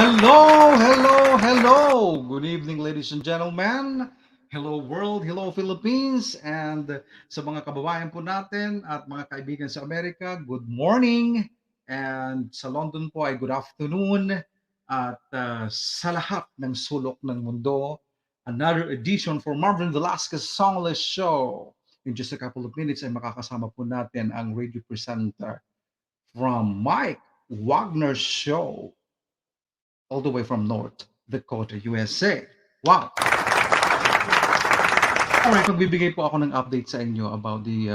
Hello, hello, hello. Good evening, ladies and gentlemen. Hello world, hello Philippines, and sa mga kababayan po natin at mga kaibigan sa Amerika, good morning. And sa London po ay good afternoon. At sa lahat ng sulok ng mundo, another edition for Marvin Velasquez Songlists Show. In just a couple of minutes ay makakasama po natin ang radio presenter from Mike Wagner Show all the way from North Dakota, USA. Wow! Alright, magbibigay po ako ng update sa inyo about the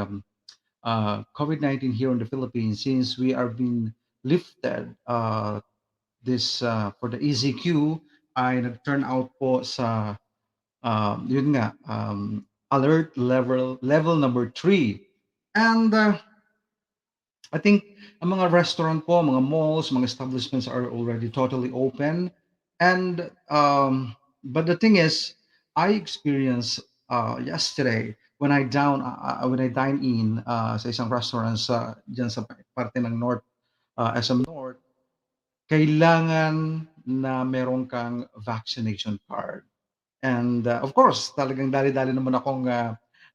COVID-19 here in the Philippines since we are being lifted this for the EZQ ay nag-turn out po sa yun nga alert level number 3. And I think ang mga restaurant po, mga malls, mga establishments are already totally open. And but the thing is, I experienced yesterday when I dine in sa isang restaurant sa diyan sa parte ng North SM North, kailangan na meron kang vaccination card. And of course, talagang dali-dali naman akong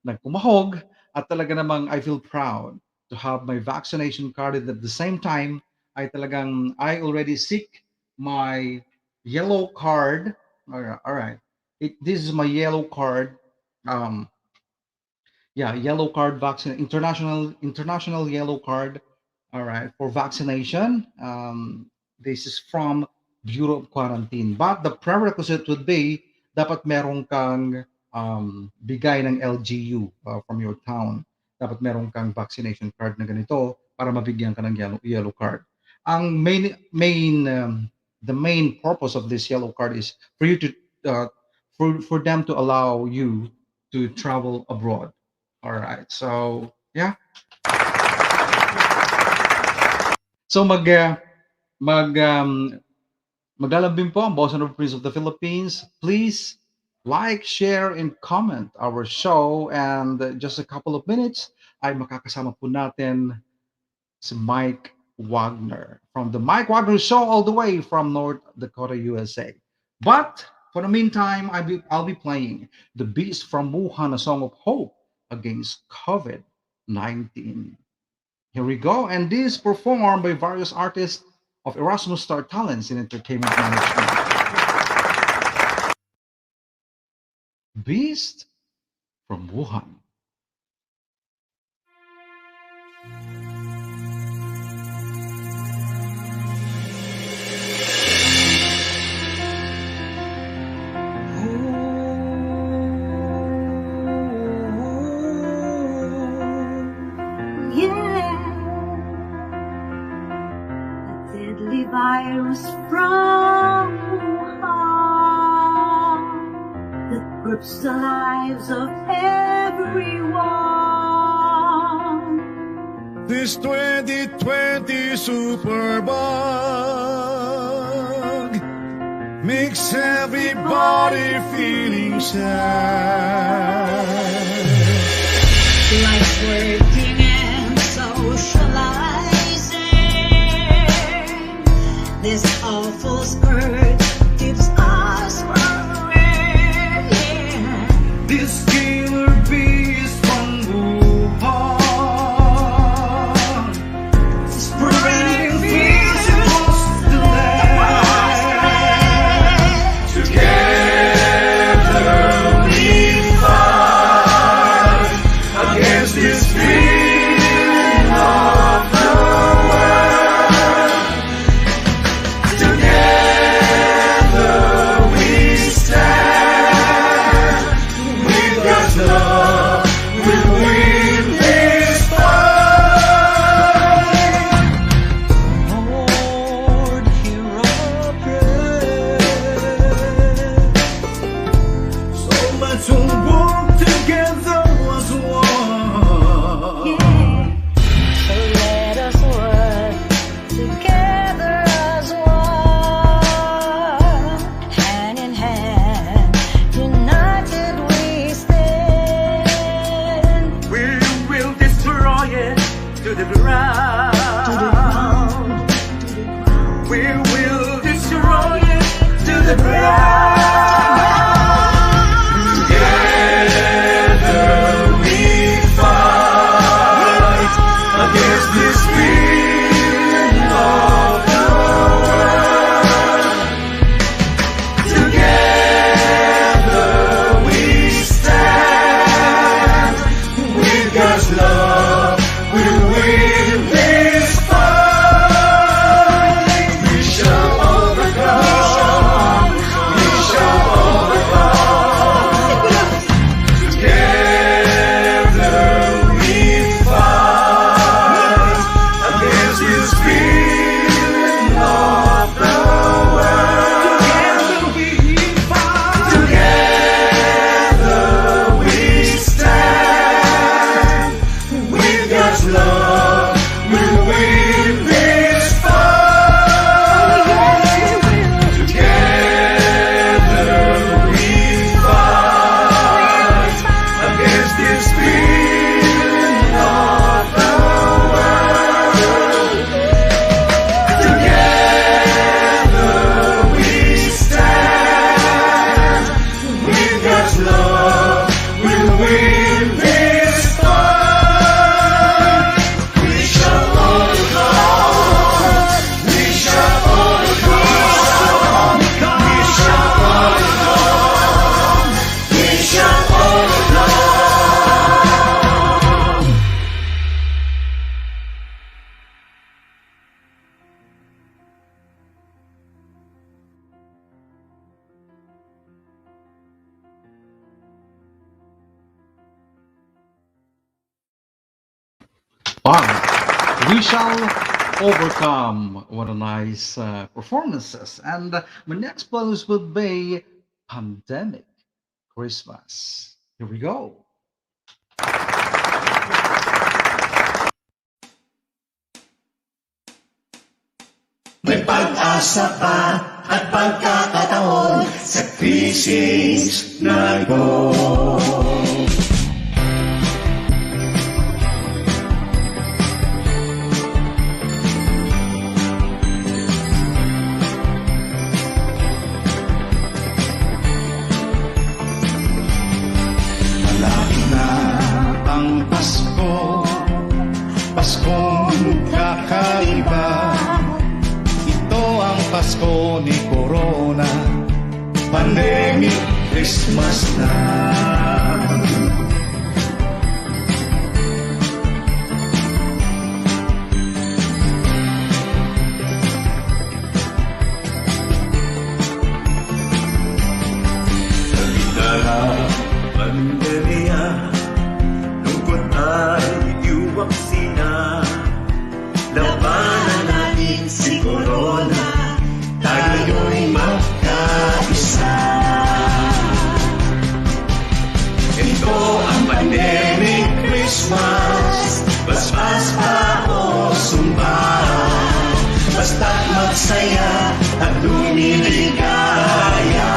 nagpumahog at talaga namang I feel proud to have my vaccination card, and at the same time ay talagang I already seek my yellow card. All right. This is my yellow card. Um, yeah, yellow card vaccine, international yellow card. All right, for vaccination. This is from Bureau of Quarantine. But the prerequisite would be dapat meron kang bigay ng LGU from your town. Dapat meron kang vaccination card na ganito para mabigyan ka ng yellow card. Ang the main purpose of this yellow card is for you to for them to allow you to travel abroad. All right. So, yeah. So maglalambing po ang Boss and Prince of the Philippines. Please like, share, and comment our show. And just a couple of minutes ay makakasama po natin si Mike Wagner from the Mike Wagner Show all the way from North Dakota, USA. But for the meantime, I'll be playing The Beast from Wuhan, a song of hope against COVID-19. Here we go, and this performed by various artists of Erasmus Star Talents in Entertainment Management. Beast from Wuhan. Virus from Wuhan that grips the lives of everyone. This 2020 superbug makes everybody feeling sad. Life's working and socializing. This awful scourge keeps us growing. This killer beast from Wuhan, spreading fears across the land. Together we fight against this feeling of the world. Together we stand. With God's love, we'll win this fight. Lord, hear our prayer. So let's all work together as one. So let us work together as one, hand in hand, united we stand. We will destroy it to the ground. We will destroy it. love will win this fight. We shall overcome. We shall overcome. We shall overcome. We shall overcome. Wow, we shall overcome. What a nice performances. And my next bonus would be Pandemic Christmas. Here we go. May pag-asa pa at pagkakataon sa krisis na ito. Malapit na ang Pasko, Paskong kakaiba. Ito ang Pasko ni Corona, pandemic Christmas na. Halika, pandemya, lungkot ay iwaksina. Labanan natin si Corona, tayo'y magkaisa. Ito ang pandemic Christmas, basbas pa o sumba. Basta't magsaya at lumiligaya.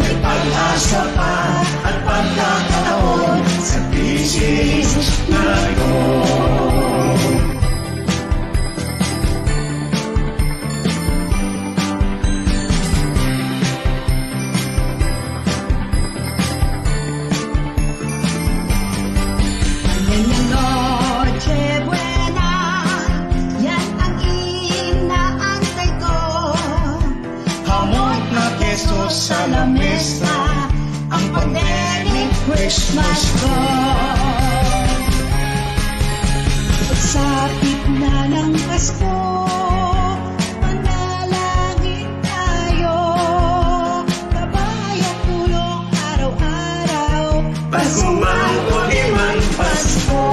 May pag-asa pa at pagkakataon sa krisis na ito. Noche buena, yan ang inaantay ko. Hamon na keso sa lamesa, Ang pandemic Christmas ko. Pagsapit na ng Pasko, manalangin tayo. Kabayang tulong araw-araw, Pasko man o di man Pasko.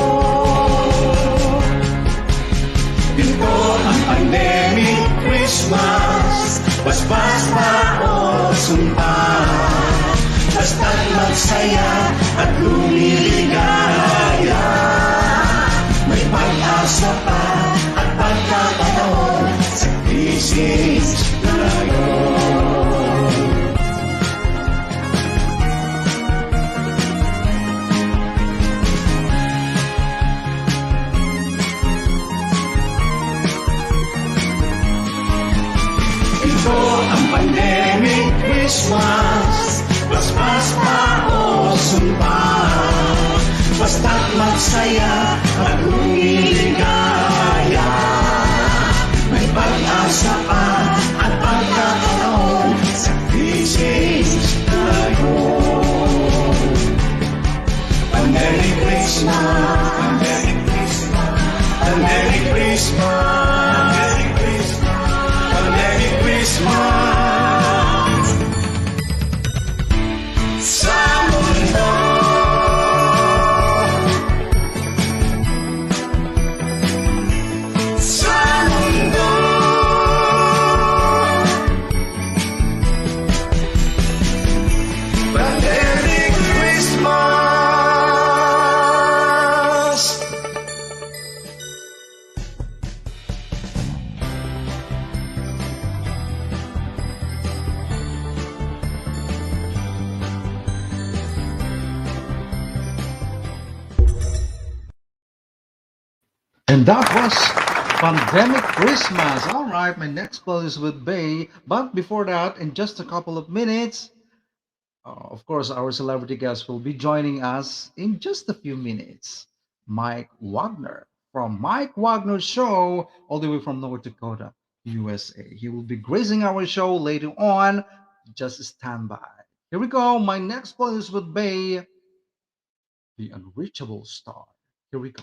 Ito ang pandemic Christmas, basbas pa o sumpa. Basta't magsaya at lumiligaya. May pag-asa pa at pagkakataon sa krisis na ngayon. Ito ang pandemic Christmas, basbas pa o sumpa. Basta't magsaya at lumiligaya. May pag-asa pa at pagkakataon sa krisis na ngayon. Pandemic Christmas, pandemic Christmas, pandemic Christmas, pandemic Christmas, pandemic Christmas. Sa mundo, sa mundo, pandemic Christmas. And that was Pandemic Christmas. All right, my next playlist would be, but before that, in just a couple of minutes, Of course, our celebrity guest will be joining us in just a few minutes. Mike Wagner from Mike Wagner Show, all the way from North Dakota, USA. He will be gracing our show later on. Just stand by. Here we go. My next playlist would be The Unreachable Star. Here we go.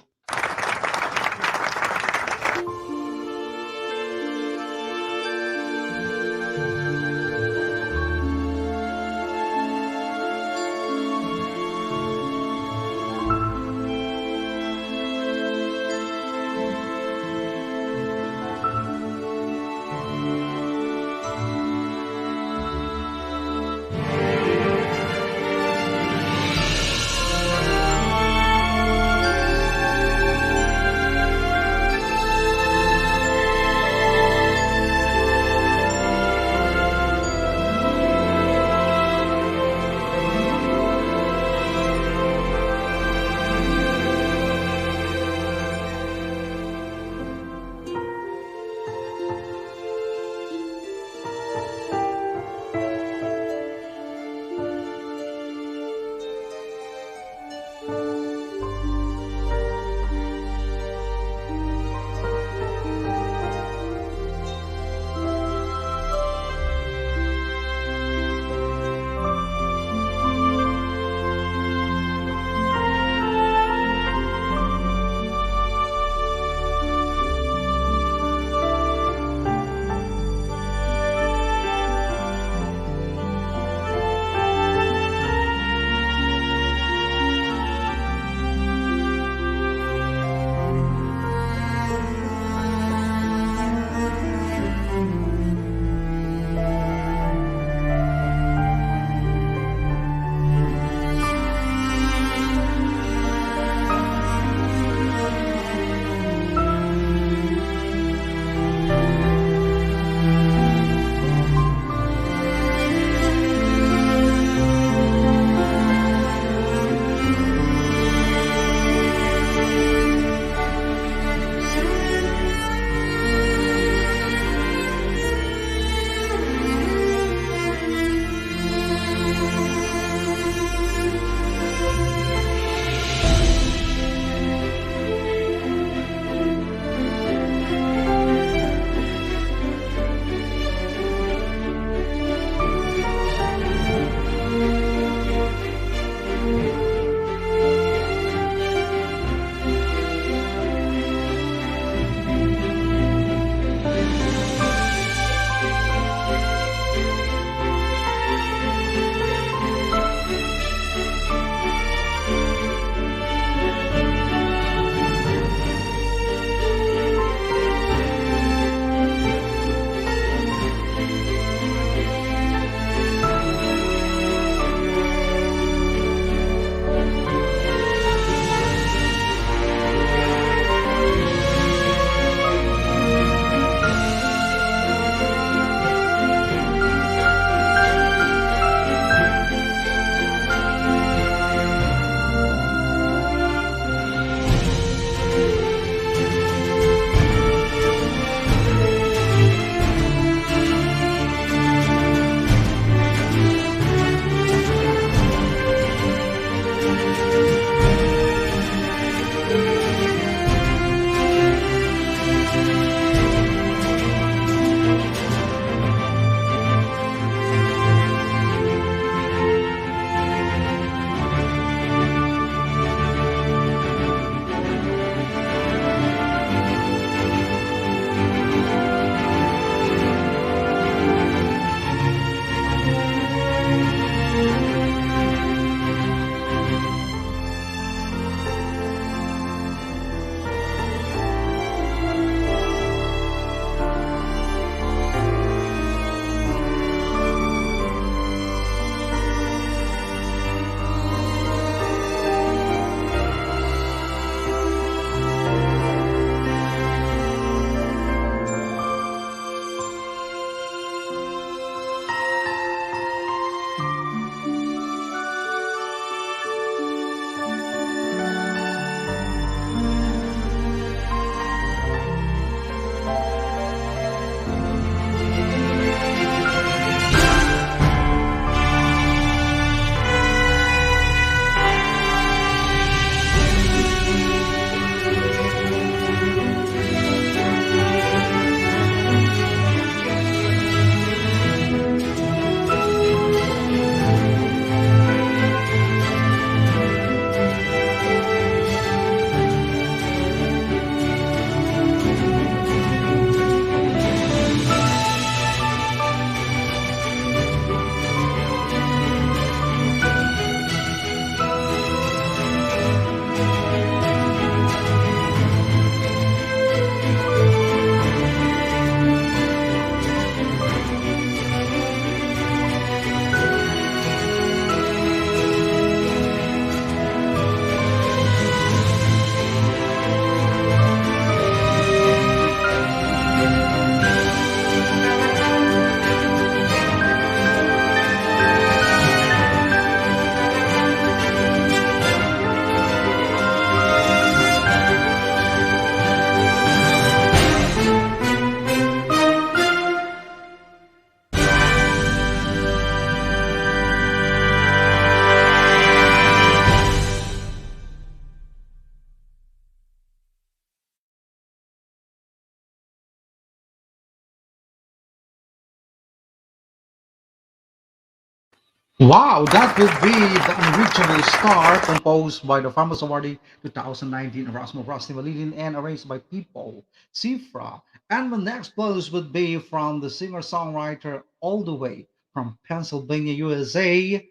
Wow, that would be The Unreachable Star, composed by the famous awardee 2019 Erasmo Rostivalidin and arranged by People, Cifra. And the next close would be from the singer-songwriter all the way from Pennsylvania, USA,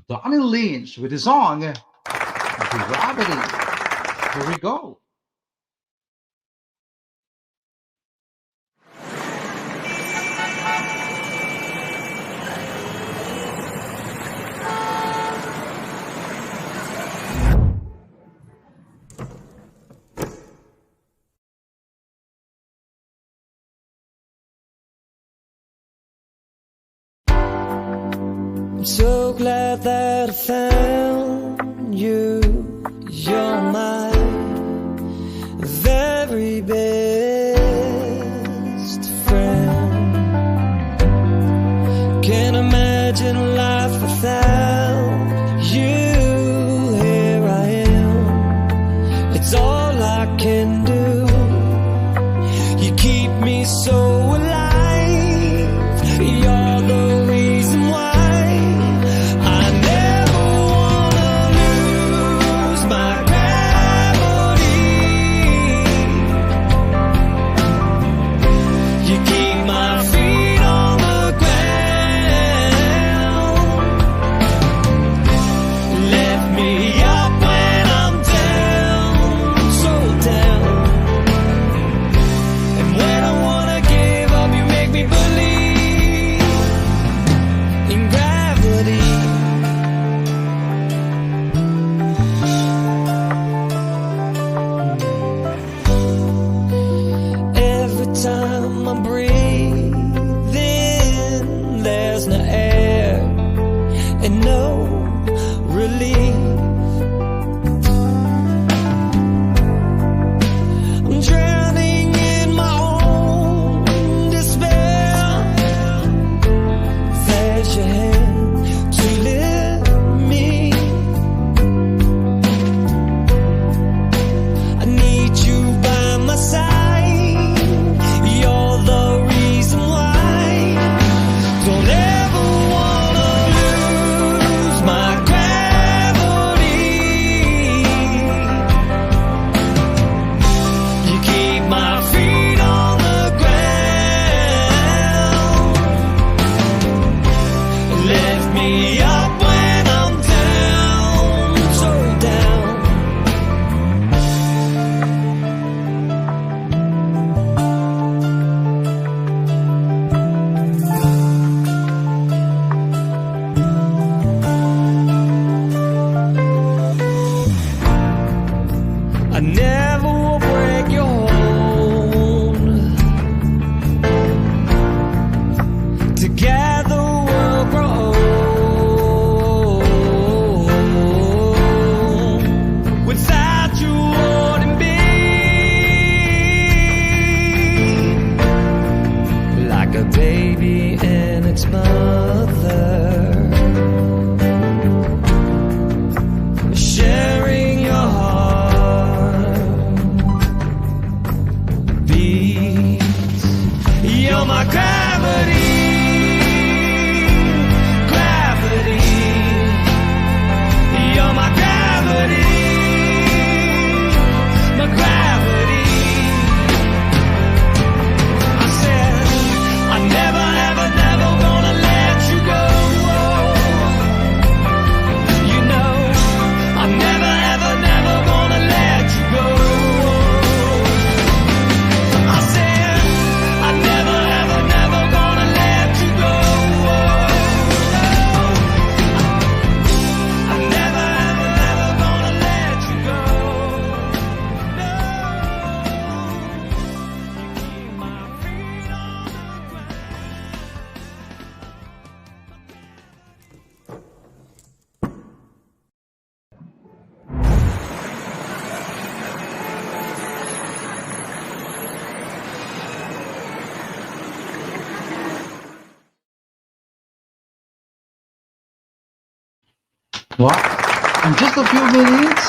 Donnie Lynch with his song Gravity. Here we go. I'm so glad that I found you. You're my very best friend. Can't imagine life without you. Here I am. It's all I can do. You keep me so alive. You're the reason why I never wanna lose my gravity. You keep my feet on the ground. Lift me up when I'm down, so down. And when I wanna give up, you make me believe in gravity. Every time I'm breathing, there's no air and no relief. I'm drowning in my own despair. There's your hand to lift me. I need you by my side. You're the reason why. Don't ever wanna lose my gravity. You keep my feet on the ground. Lift me up when I'm down, so down. I never will break your hold. Together we'll grow. Without you holding me like a baby and its mother, sharing your heartbeats. You're my gravity, gravity. You're my gravity, my gravity. I said I never, ever, never gonna let you go. You know I'm never, ever, never gonna let you go. I said I never, ever, never gonna let you go. I never, ever, never gonna let you go. No. You keep my feet on the ground. What? In just a few minutes,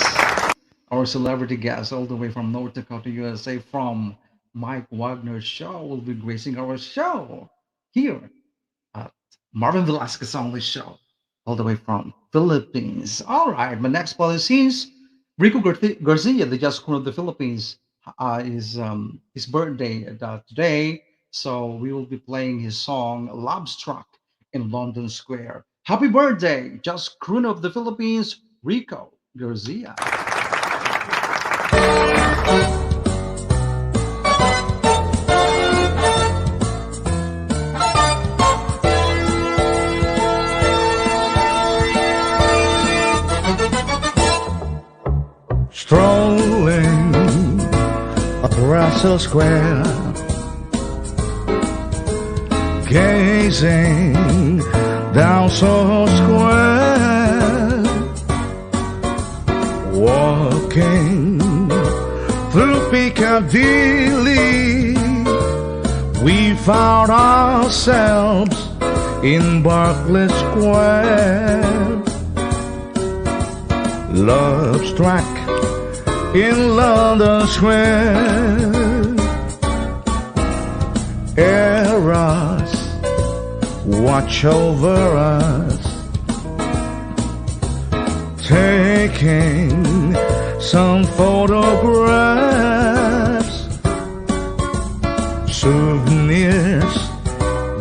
our celebrity guest, all the way from North Dakota, USA, from Mike Wagner's show, will be gracing our show here at Marvin Velasquez Songlists show. all the way from Philippines. All right, my next playlist is Rico Garcia, the Jazz Queen of the Philippines, is his birthday today. So we will be playing his song "Love Struck" in London Square. Happy birthday, Jazz Queen of the Philippines, Rico Garcia. Strolling up Russell Square, gazing down Soho Square, walking through Piccadilly, we found ourselves in Berkeley Square. Love struck in London Square. Eros watch over us, taking some photographs, souvenirs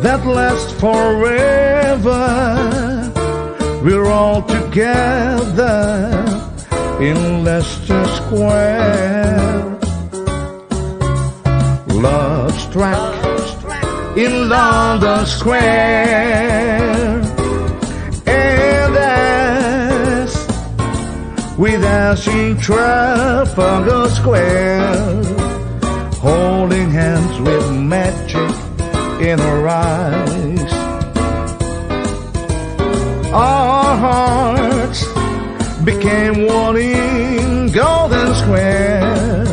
that last forever. We're all together in Leicester Square. Love struck in London Square. And as we dance in Trafalgar Square, holding hands with magic in our eyes, our hearts became one in Golden Square.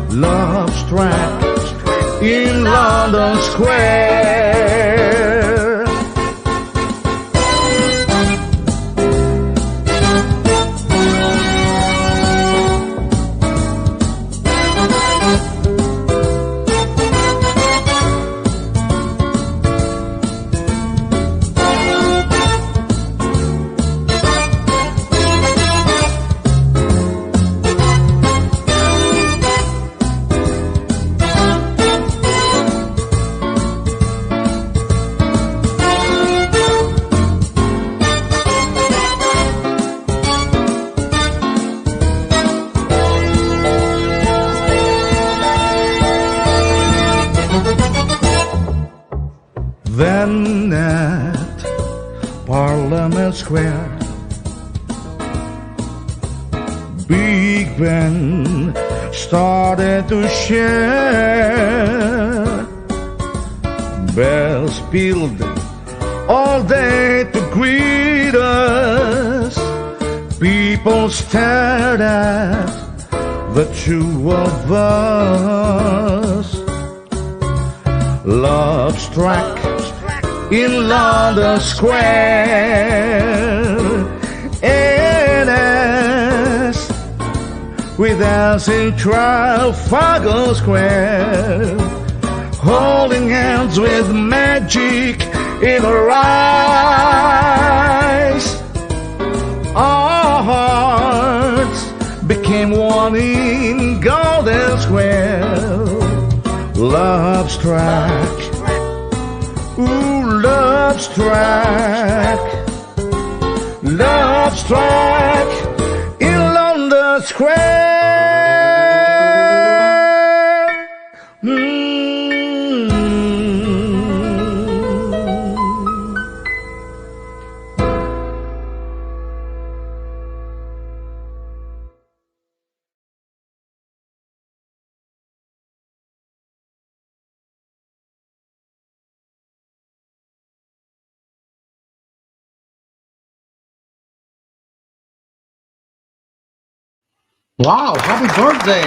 Love struck in London Square. Then at Parliament Square, Big Ben started to share. Bells pealed all day to greet us. People stared at the two of us. Love struck in London Square. And as we dance in Trafalgar Square, holding hands with magic in our eyes, our hearts became one in Golden Square. Love struck, ooh, love struck, love struck in London Square. Wow, happy birthday!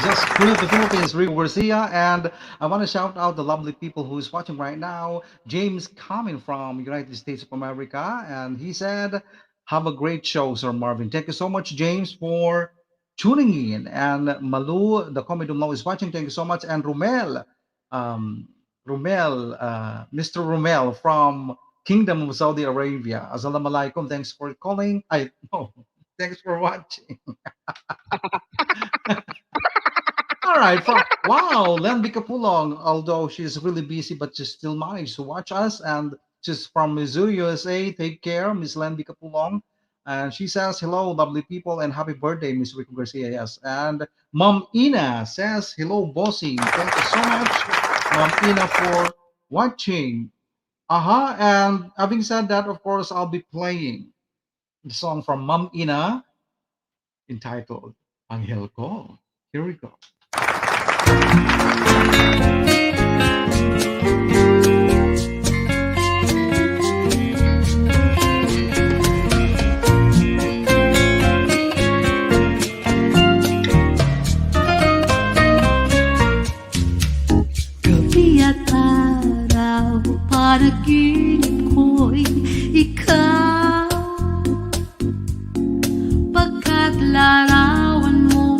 Just Queen of the Philippines, Rico Garcia. And I want to shout out the lovely people who is watching right now. James coming from United States of America. And he said, have a great show, Sir Marvin. Thank you so much, James, for tuning in. And Malu, the Comedy Law is watching. Thank you so much. And Romel, um, Mr. Romel from Kingdom of Saudi Arabia. Assalamu alaikum. Thanks for calling. I no, thanks for watching. All right, from wow, Len Kapulong, although she's really busy, but she still managed to watch us. And she's from Missouri, USA. Take care, Miss Len Kapulong. And she says, hello, lovely people, and happy birthday, Miss Rico Garcia. Yes. And Mom Ina says, hello, bossy. Thank you so much, Mom Ina, for watching. And having said that, of course, I'll be playing the song from Mom Ina entitled Angel Ko. Here we go. Gabi at araw, panaginip ko'y ikaw. Pagkat larawan mo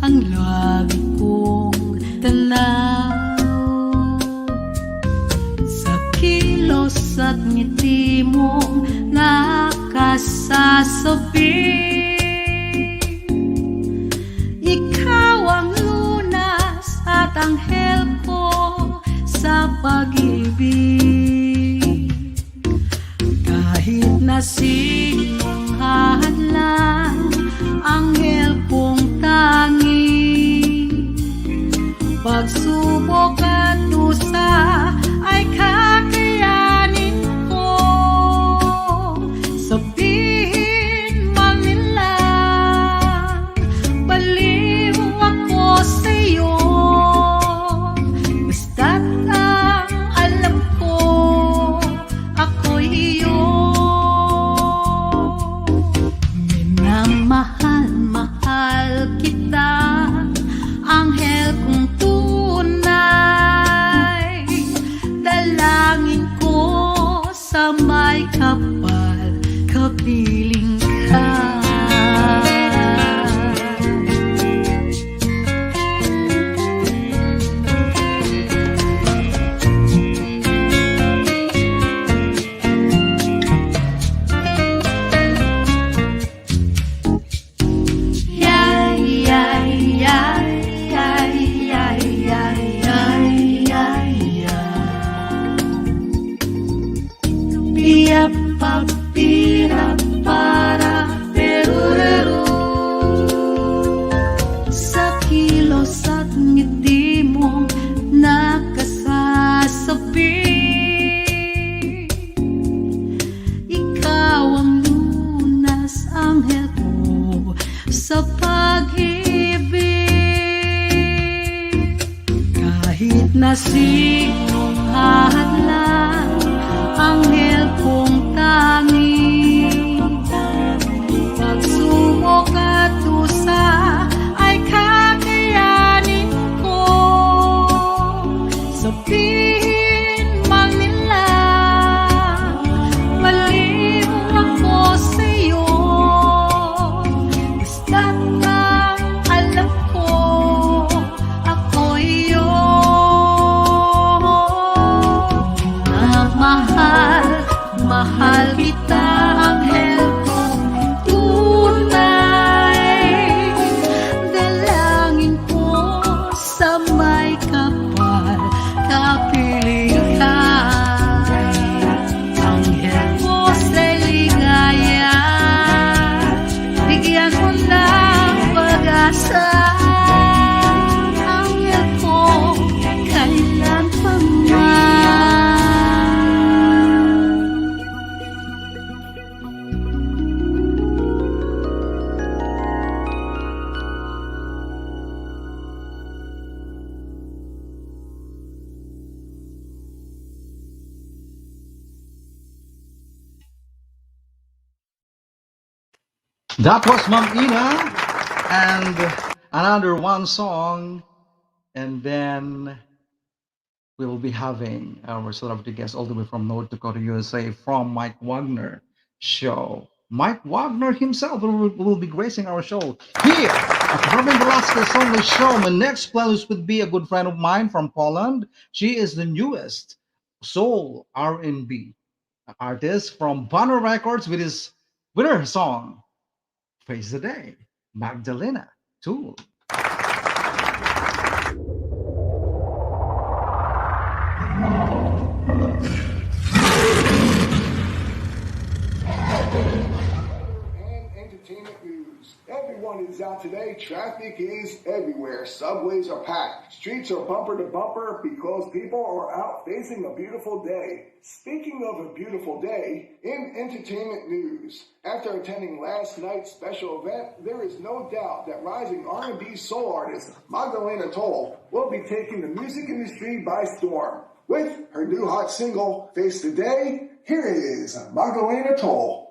ang lagi kong tanaw. Sa kilos at ngiti mo nakasasabi, ikaw ang lunas at anghel ko sa pag-ibig. Kahit na sinong hadlang, anghel kong tangi. Pagsubok at dusa ay kakayanin ko. Sabihin man nila, baliw ako sa'yo. Basta't ang alam ko, ako'y iyo. Minamahal, mahal kita, anghel kong tunay. Dalangin ko sa may kapal, kapiling ka. Yay, yay, yay, yay, yay, yay, yay, yay, yay. Pia papira para perurero. Sa kilos at ngiti mo nakasasabi, ikaw ang lunas, anghel ko sa pag-ibig. Kahit na sinong hadlang, anghel kong tangi. Pagsubok at dusa ay kakayanin ko. Sabihin man nila, baliw ako sa'yo. Basta't ang alam ko, ako'y iyo. Na mahal, mahal kita, anghel kong tunay. Dalangin ko sa may kapal, kapiling ka. Anghel ko sa ligaya, bigyan mo ng pag-asa. Anghel ko, kailan pa man. That was Mom Ina and another one song, and then we will be having our celebrity guest all the way from North Dakota, USA, from Mike Wagner show. Mike Wagner himself will be gracing our show here at Marvin Velasquez Songlists show. My next playlist would be a good friend of mine from Poland. She is the newest soul R&B artist from Banner Records with his winner song, Praise the Day, Magdalena Tool. And entertainment news. Everyone is out today. Traffic is everywhere. Subways are packed. Streets are bumper to bumper because people are out facing a beautiful day. Speaking of a beautiful day, in entertainment news, after attending last night's special event, there is no doubt that rising R&B soul artist Magdalena Toll will be taking the music industry by storm. With her new hot single, Face the Day, here is Magdalena Toll.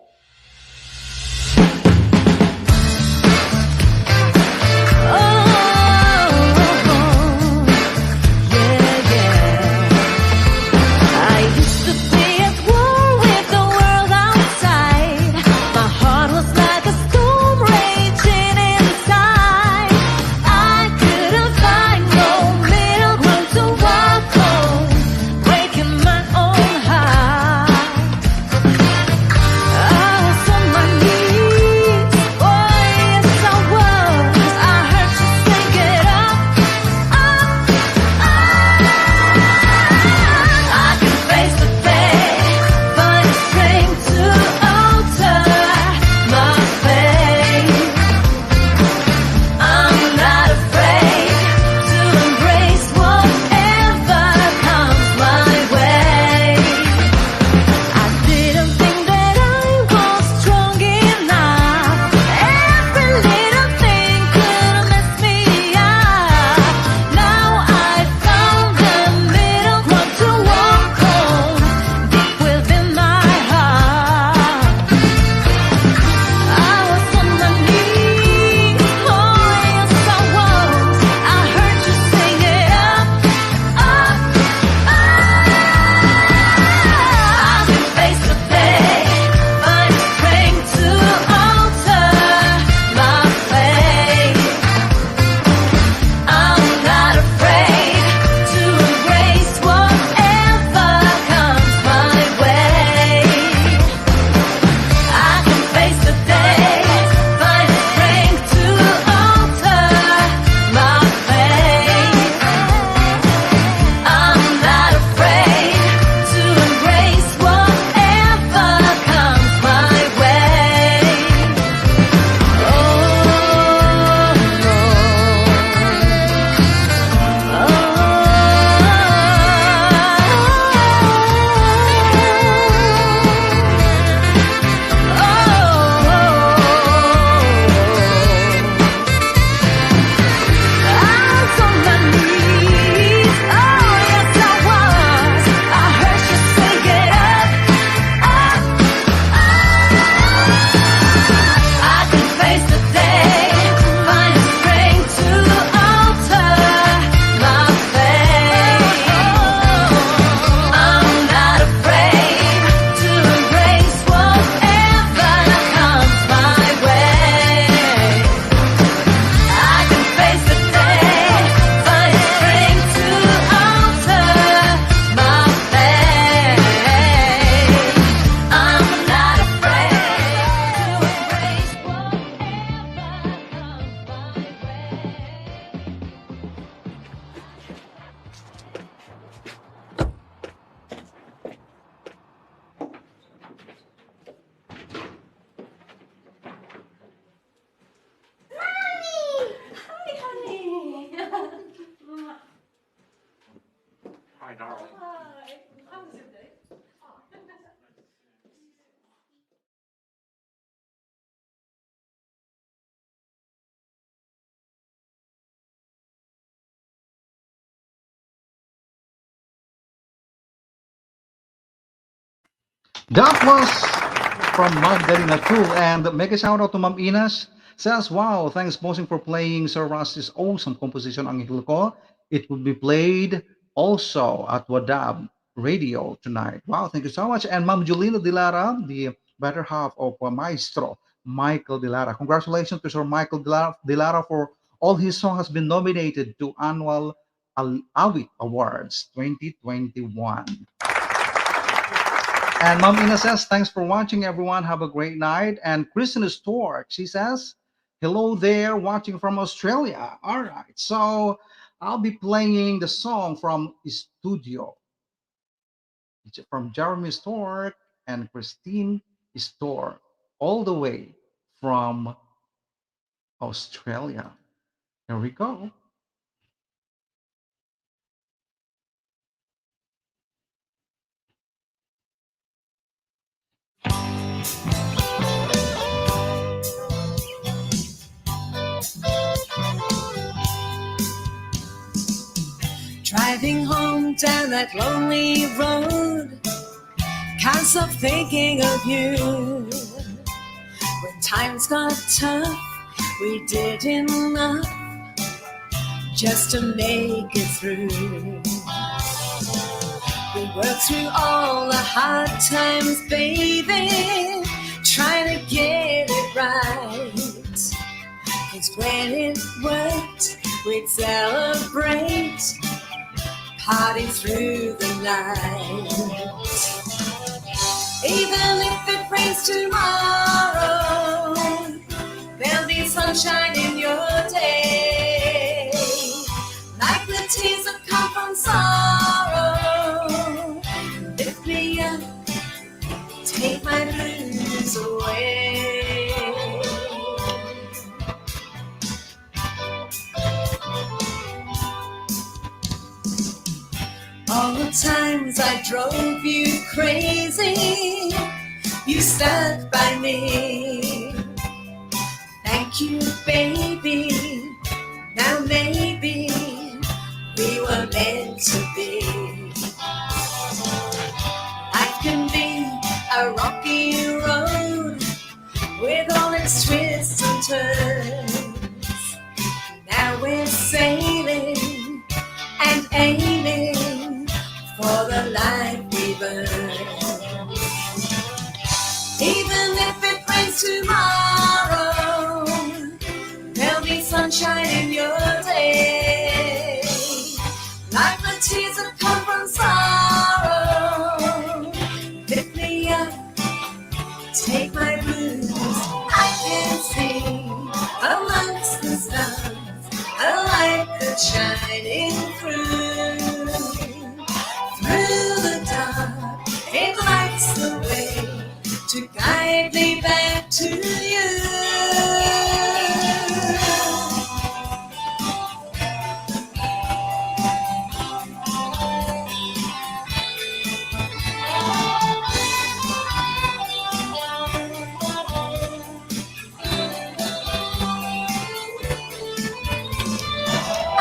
That was from Magdalena Tool. And mega shout out to Ma'am Inas. Says, wow, thanks bossing for playing Sir Rusty's awesome composition Angel Ko. It will be played also at Wadab Radio tonight. Wow, thank you so much. And Ma'am Julina Dilara, the better half of Maestro Michael Dilara. Congratulations to Sir Michael Dilara for all his song has been nominated to annual Awit Awards 2021. And Mom Ina says, thanks for watching, everyone. Have a great night. And Kristen Stork, she says, hello there, watching from Australia. All right. So I'll be playing the song from Studio. It's from Jeremy Stork and Christine Stork, all the way from Australia. Here we go. Driving home down that lonely road, can't stop thinking of you. When times got tough, we did enough just to make it through. We worked through all the hard times, baby, trying to get it right. 'Cause when it worked, we'd celebrate, party through the night. Even if it rains tomorrow, there'll be sunshine in your day. Like the tears that come from sorrow, lift me up, take my blues away. All the times I drove you crazy, you stuck by me. Thank you, baby. Now maybe we were meant to be. Life can be a rocky road with all its twists and turns. Now we're sailing and aiming for the life we've earned. Even if it rains tomorrow, there'll be sunshine in your day. Like the tears that come from sorrow, lift me up, take my blues. I can see amongst the stars a light that's shining through. Through the dark, it lights the way to guide me back to you.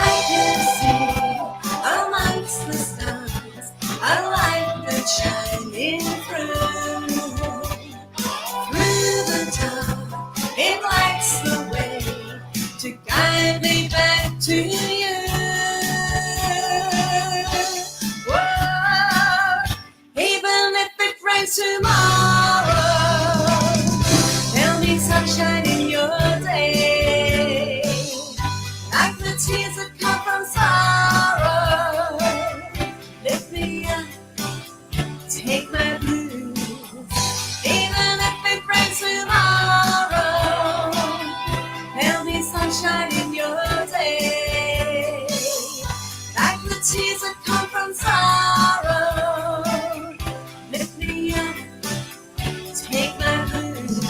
I can see amongst the stars a light that's shining through. Through the dark, it lights the way to guide me back to you. Whoa. Even if it rains tomorrow, there'll be sunshine in your day. Like the tears that come from sorrow, lift me up, take my blues. Even if it rains tomorrow, there'll be sunshine in your day. Like the tears that come from sorrow, lift me up, take my blues.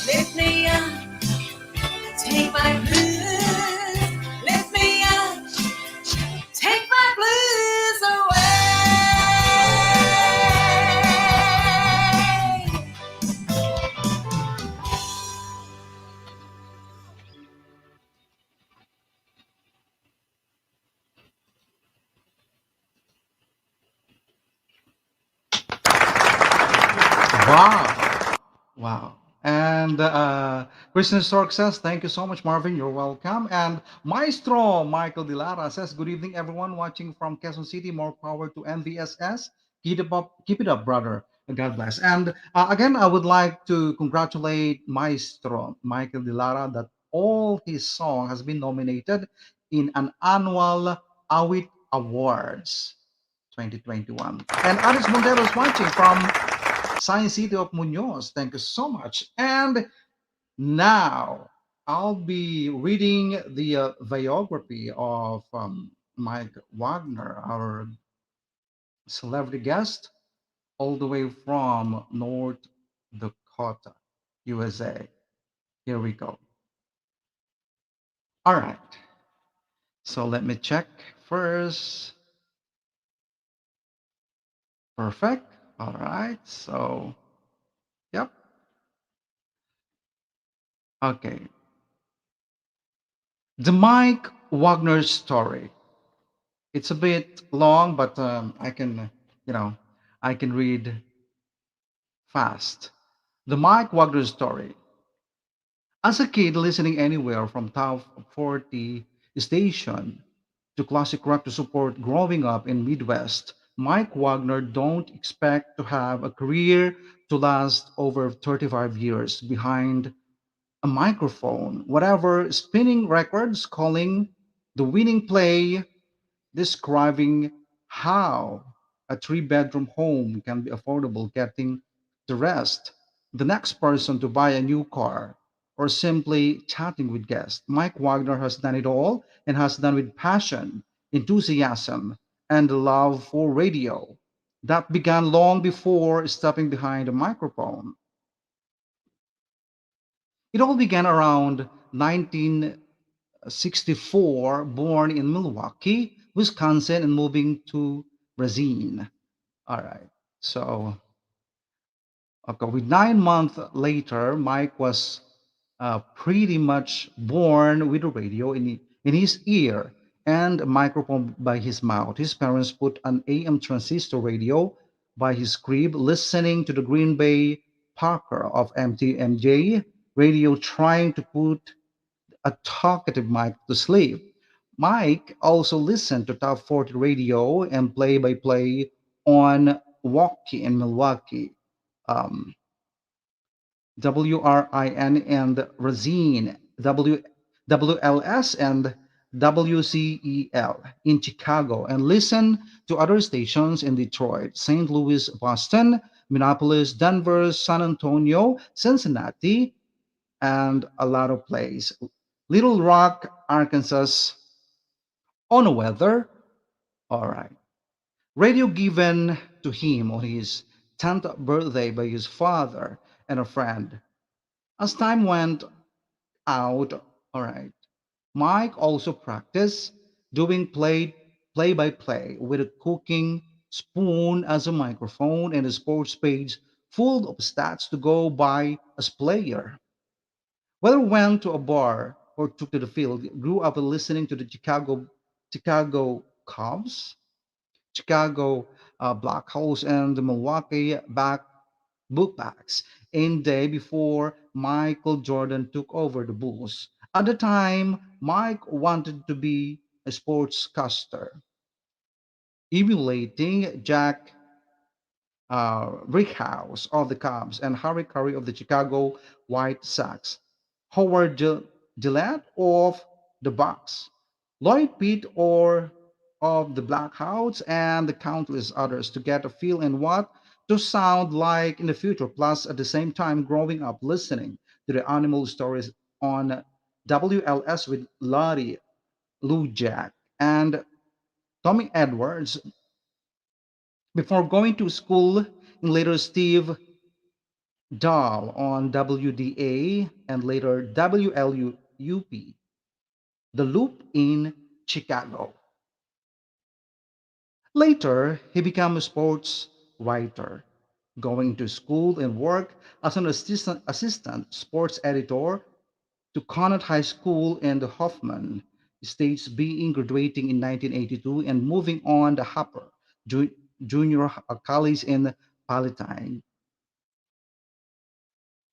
Lift me up, take my blues. Lift me up, take my blues away. Wow. Wow. And Kristen Stork says, thank you so much, Marvin. You're welcome. And Maestro Michael Dilara says, good evening, everyone watching from Quezon City. More power to NVSS. Keep it up, brother. God bless. And again, I would like to congratulate Maestro Michael Dilara that all his song has been nominated in an annual Awit Awards 2021. And Alice Montero is watching from Science City of Muñoz. Thank you so much. And now I'll be reading the biography of Mike Wagner, our celebrity guest, all the way from North Dakota, USA. Here we go. All right. So let me check first. Perfect. All right. So, yep. Okay. The Mike Wagner story. It's a bit long, but you know, I can read fast. The Mike Wagner story. As a kid, listening anywhere from top 40 station to classic rock to support growing up in Midwest, Mike Wagner don't expect to have a career to last over 35 years behind a microphone, whatever spinning records, calling the winning play, describing how a three-bedroom home can be affordable, getting the rest, the next person to buy a new car, or simply chatting with guests. Mike Wagner has done it all and has done with passion, enthusiasm, and the love for radio. That began long before stepping behind a microphone. It all began around 1964, born in Milwaukee, Wisconsin, and moving to Brazil. All right. So, okay, with 9 months later, Mike was pretty much born with a radio in his ear and a microphone by his mouth. His parents put an AM transistor radio by his crib, listening to the Green Bay Packer of MTMJ radio, trying to put a talkative Mike to sleep. Mike also listened to Top 40 radio and play by play on Walkie in Milwaukee, um, WRIN and Racine, WLS and WCEL in Chicago, and listened to other stations in Detroit, St. Louis, Boston, Minneapolis, Denver, San Antonio, Cincinnati, and a lot of places. Little Rock, Arkansas, on a weather. All right. Radio given to him on his 10th birthday by his father and a friend. As time went out, all right, Mike also practiced doing play by play with a cooking spoon as a microphone and a sports page full of stats to go by as player. Whether went to a bar or took to the field, grew up listening to the Chicago Cubs, Chicago Blackhawks, and the Milwaukee Bookbacks in day before Michael Jordan took over the Bulls. At the time, Mike wanted to be a sportscaster, emulating Jack Brickhouse of the Cubs and Harry Curry of the Chicago White Sox, Howard Gillette of the Bucks, Lloyd Pitt or of the Blackhawks, and the countless others to get a feel in what to sound like in the future. Plus, at the same time, growing up listening to the animal stories on WLS with Larry, Lou Jack, and Tommy Edwards before going to school, and later Steve Dahl on WDA and later WLUP, The Loop in Chicago. Later, he became a sports writer, going to school and work as an assistant sports editor to Connaught High School and the Hoffman States, being graduating in 1982 and moving on the Hopper Ju- Junior College in Palatine,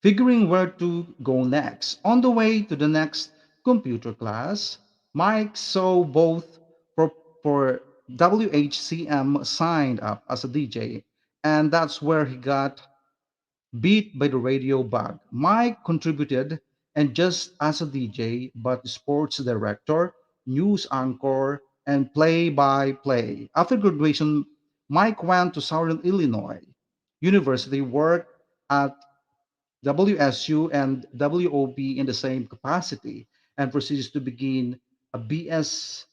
figuring where to go next. On the way to the next computer class, Mike saw both for, for WHCM signed up as a DJ, and that's where he got beat by the radio bug. Mike contributed and just as a DJ, but sports director, news anchor, and play by play. After graduation, Mike went to Southern Illinois University, worked at WSU and WOB in the same capacity, and proceeds to begin a BS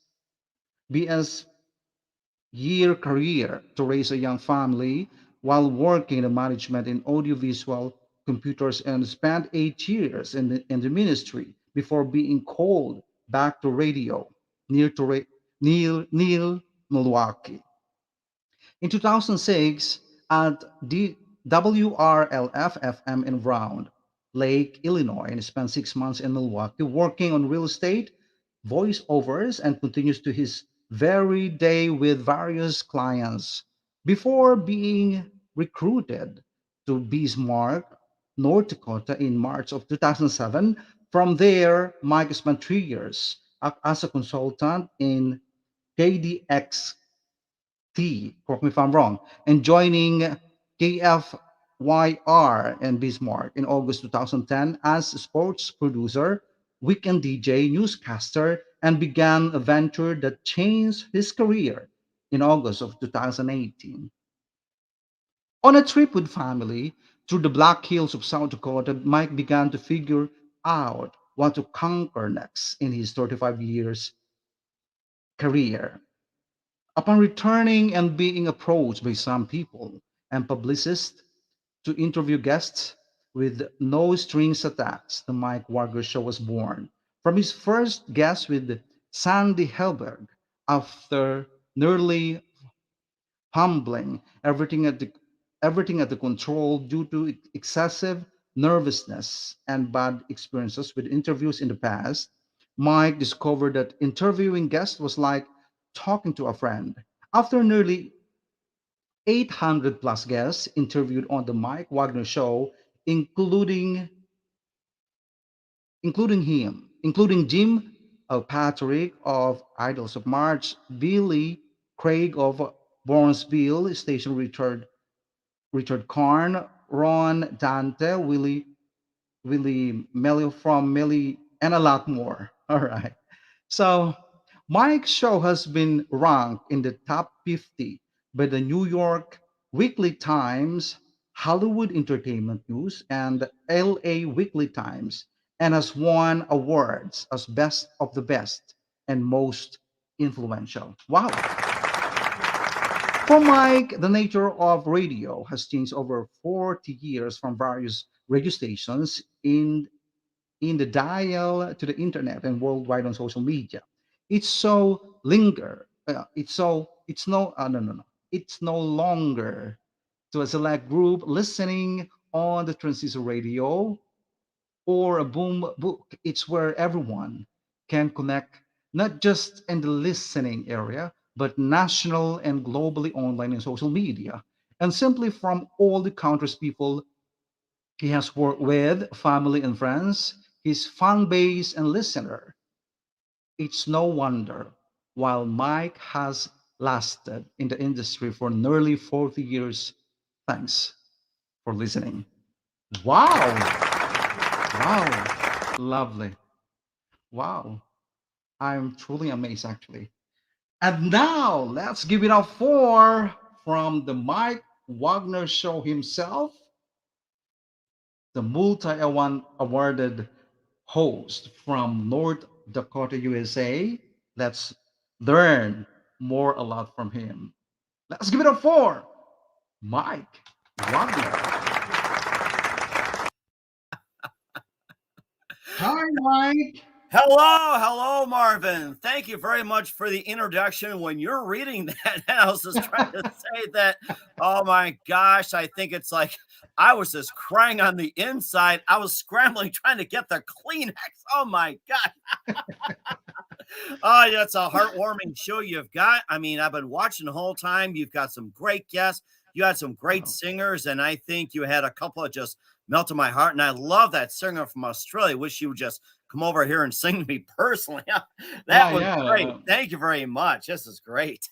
year career to raise a young family while working in management in audiovisual computers, and spent 8 years in the ministry before being called back to radio near to Neil Milwaukee. In 2006, at the WRLF-FM in Round Lake, Illinois, and spent 6 months in Milwaukee working on real estate, voiceovers, and continues to his very day with various clients before being recruited to Bismarck, North Dakota in March of 2007. From there, Mike spent 3 years as a consultant in KDX correct me if I'm wrong, and joining KFYR and Bismarck in August 2010 as sports producer, weekend DJ, newscaster, and began a venture that changed his career in August of 2018. On a trip with family through the Black Hills of South Dakota, Mike began to figure out what to conquer next in his 35 years career. Upon returning and being approached by some people and publicists to interview guests with no strings attached, the Mike Wagner Show was born. From his first guest with Sandy Helberg, after nearly humbling everything at the control due to excessive nervousness and bad experiences with interviews in the past, Mike discovered that interviewing guests was like talking to a friend. After nearly 800 plus guests interviewed on the Mike Wagner Show, including including Jim Patrick of Idols of March, Billy Craig of Burnsville Station, Richard Karn, Ron Dante, Willie Melio from Melly, and a lot more. All right. So Mike's show has been ranked in the top 50 by the New York Weekly Times, Hollywood Entertainment News, and the LA Weekly Times, and has won awards as best of the best and most influential. Wow. For Mike, the nature of radio has changed over 40 years from various radio stations in the dial to the internet and worldwide on social media. It's so linger. It's no no no no. It's no longer to a select group listening on the transistor radio or a boom book. It's where everyone can connect, not just in the listening area, but national and globally online and social media. And simply from all the countries people he has worked with, family and friends, his fan base and listener. It's no wonder while Mike has lasted in the industry for nearly 40 years. Thanks for listening. Wow. Wow. Lovely. Wow. I'm truly amazed actually. And now let's give it up for from the Mike Wagner show himself, the multi-awarded host from North Dakota, USA. Let's learn more a lot from him. Let's give it up for Mike Wagner. Hi, Mike. Hello, hello, Marvin. Thank you very much for the introduction. When you're reading that, I was just trying to say that. Oh my gosh, I think it's like I was just crying on the inside. I was scrambling trying to get the Kleenex. Oh my God. Oh, yeah, it's a heartwarming show you've got. I mean, I've been watching the whole time. You've got some great guests. You had some great Wow. singers, and I think you had a couple of just melted my heart. And I love that singer from Australia. Wish you would just come over here and sing to me personally. Yeah, That was yeah. great. Thank you very much. This is great.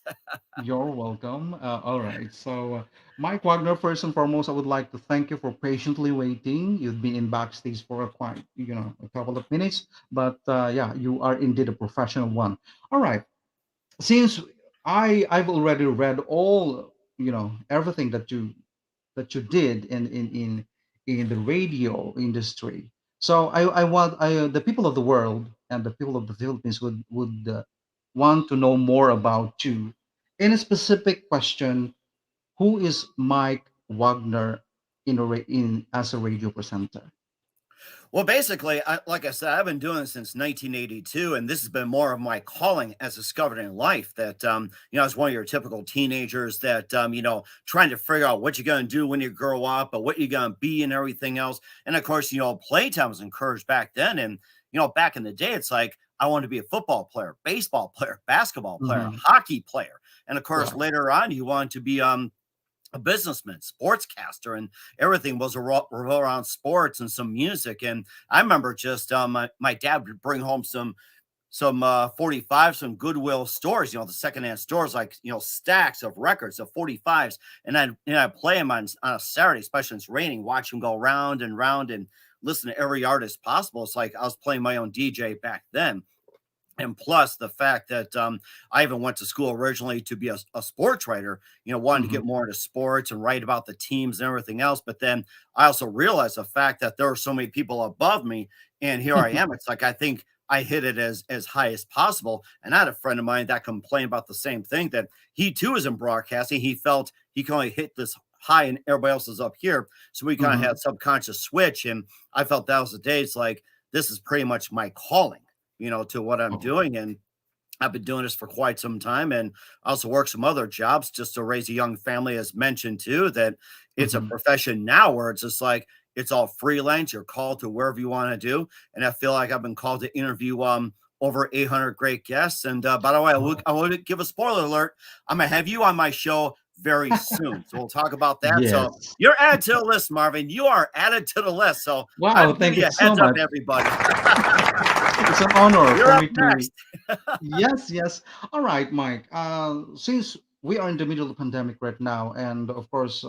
You're welcome. All right. So, Mike Wagner, first and foremost, I would like to thank you for patiently waiting. You've been in backstage for a quite, a couple of minutes, but yeah, you are indeed a professional one. All right. Since I've already read all, everything that you that you did in the radio industry. So I want the people of the world and the people of the Philippines would want to know more about you. In a specific question, who is Mike Wagner in as a radio presenter? Well, basically, like I said, I've been doing this since 1982, and this has been more of my calling as discovered in life. That I was one of your typical teenagers that trying to figure out what you're going to do when you grow up, or what you're going to be, and everything else. And of course, playtime was encouraged back then, and back in the day, it's like I wanted to be a football player, baseball player, basketball player, Hmm. hockey player, and of course, Right. later on, you want to be a businessman, sportscaster, and everything was revolve around sports and some music. And I remember just my dad would bring home some 45, some Goodwill stores, the secondhand stores, like stacks of records of 45s, and I'd play them on a Saturday, especially when it's raining, watch them go round and round and listen to every artist possible. It's like I was playing my own DJ back then. And plus the fact that I even went to school originally to be a sports writer, wanted to Hmm. get more into sports and write about the teams and everything else. But then I also realized the fact that there were so many people above me, and here I am. It's like I think I hit it as high as possible. And I had a friend of mine that complained about the same thing, that he too is in broadcasting. He felt he can only hit this high and everybody else is up here. So we kind of Hmm. had subconscious switch. And I felt that was the day. It's like this is pretty much my calling, to what I'm Oh. doing. And I've been doing this for quite some time. And I also work some other jobs just to raise a young family, as mentioned too, that it's a Hmm. profession now where it's just like it's all freelance. You're called to wherever you want to do. And I feel like I've been called to interview over 800 great guests. And by the way, Oh. I would give a spoiler alert. I'm gonna have you on my show very soon. So we'll talk about that. So Yes. you're added to the list, Marvin. You are added to the list. So Wow. I'm Thank giving you you a so heads up, much. everybody. It's an honor You're for up me to. next. Yes, yes. All right, Mike. Since we are in the middle of the pandemic right now, and of course,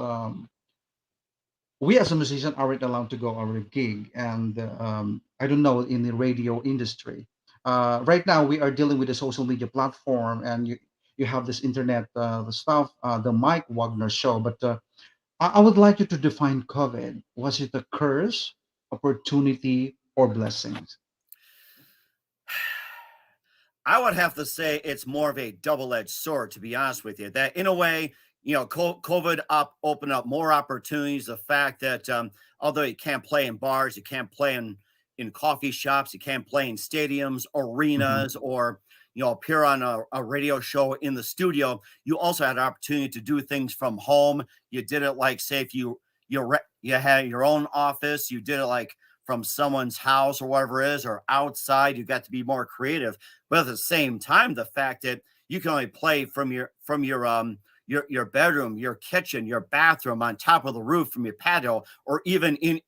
we as a musician aren't allowed to go our gig, and I don't know in the radio industry. Right now, we are dealing with the social media platform, and you have this internet stuff, the Mike Wagner show. But I would like you to define COVID. Was it a curse, opportunity, or blessings? I would have to say it's more of a double-edged sword, to be honest with you. That in a way, COVID opened up more opportunities. The fact that although you can't play in bars, you can't play in coffee shops, you can't play in stadiums, Hmm. arenas, or appear on a radio show in the studio. You also had an opportunity to do things from home. You did it like, say, if you had your own office, you did it like from someone's house or whatever it is, or outside. You got to be more creative, but at the same time, the fact that you can only play from your bedroom, your kitchen, your bathroom, on top of the roof, from your patio, or even in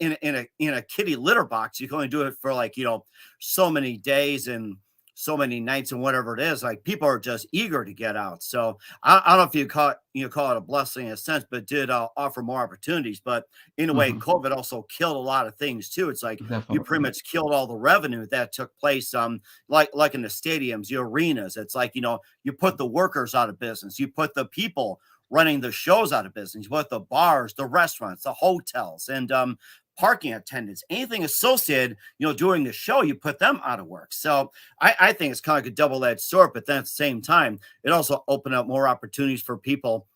a kitty litter box, you can only do it for like so many days and so many nights and whatever it is. Like people are just eager to get out. So I don't know if you call it a blessing in a sense, but it did offer more opportunities. But in a way, Hmm. COVID also killed a lot of things too. It's like you pretty Definitely. much killed all the revenue that took place like in the stadiums, the arenas. It's like you put the workers out of business, you put the people running the shows out of business, you put the bars, the restaurants, the hotels, and parking attendants, anything associated during the show, you put them out of work. So I think it's kind of like a double-edged sword, but then at the same time it also opened up more opportunities for people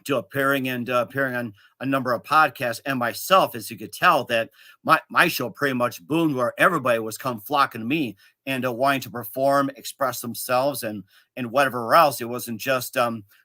to appearing on a number of podcasts, and myself, as you could tell, that my show pretty much boomed, where everybody was come flocking to me and wanting to perform, express themselves, and whatever else. It wasn't just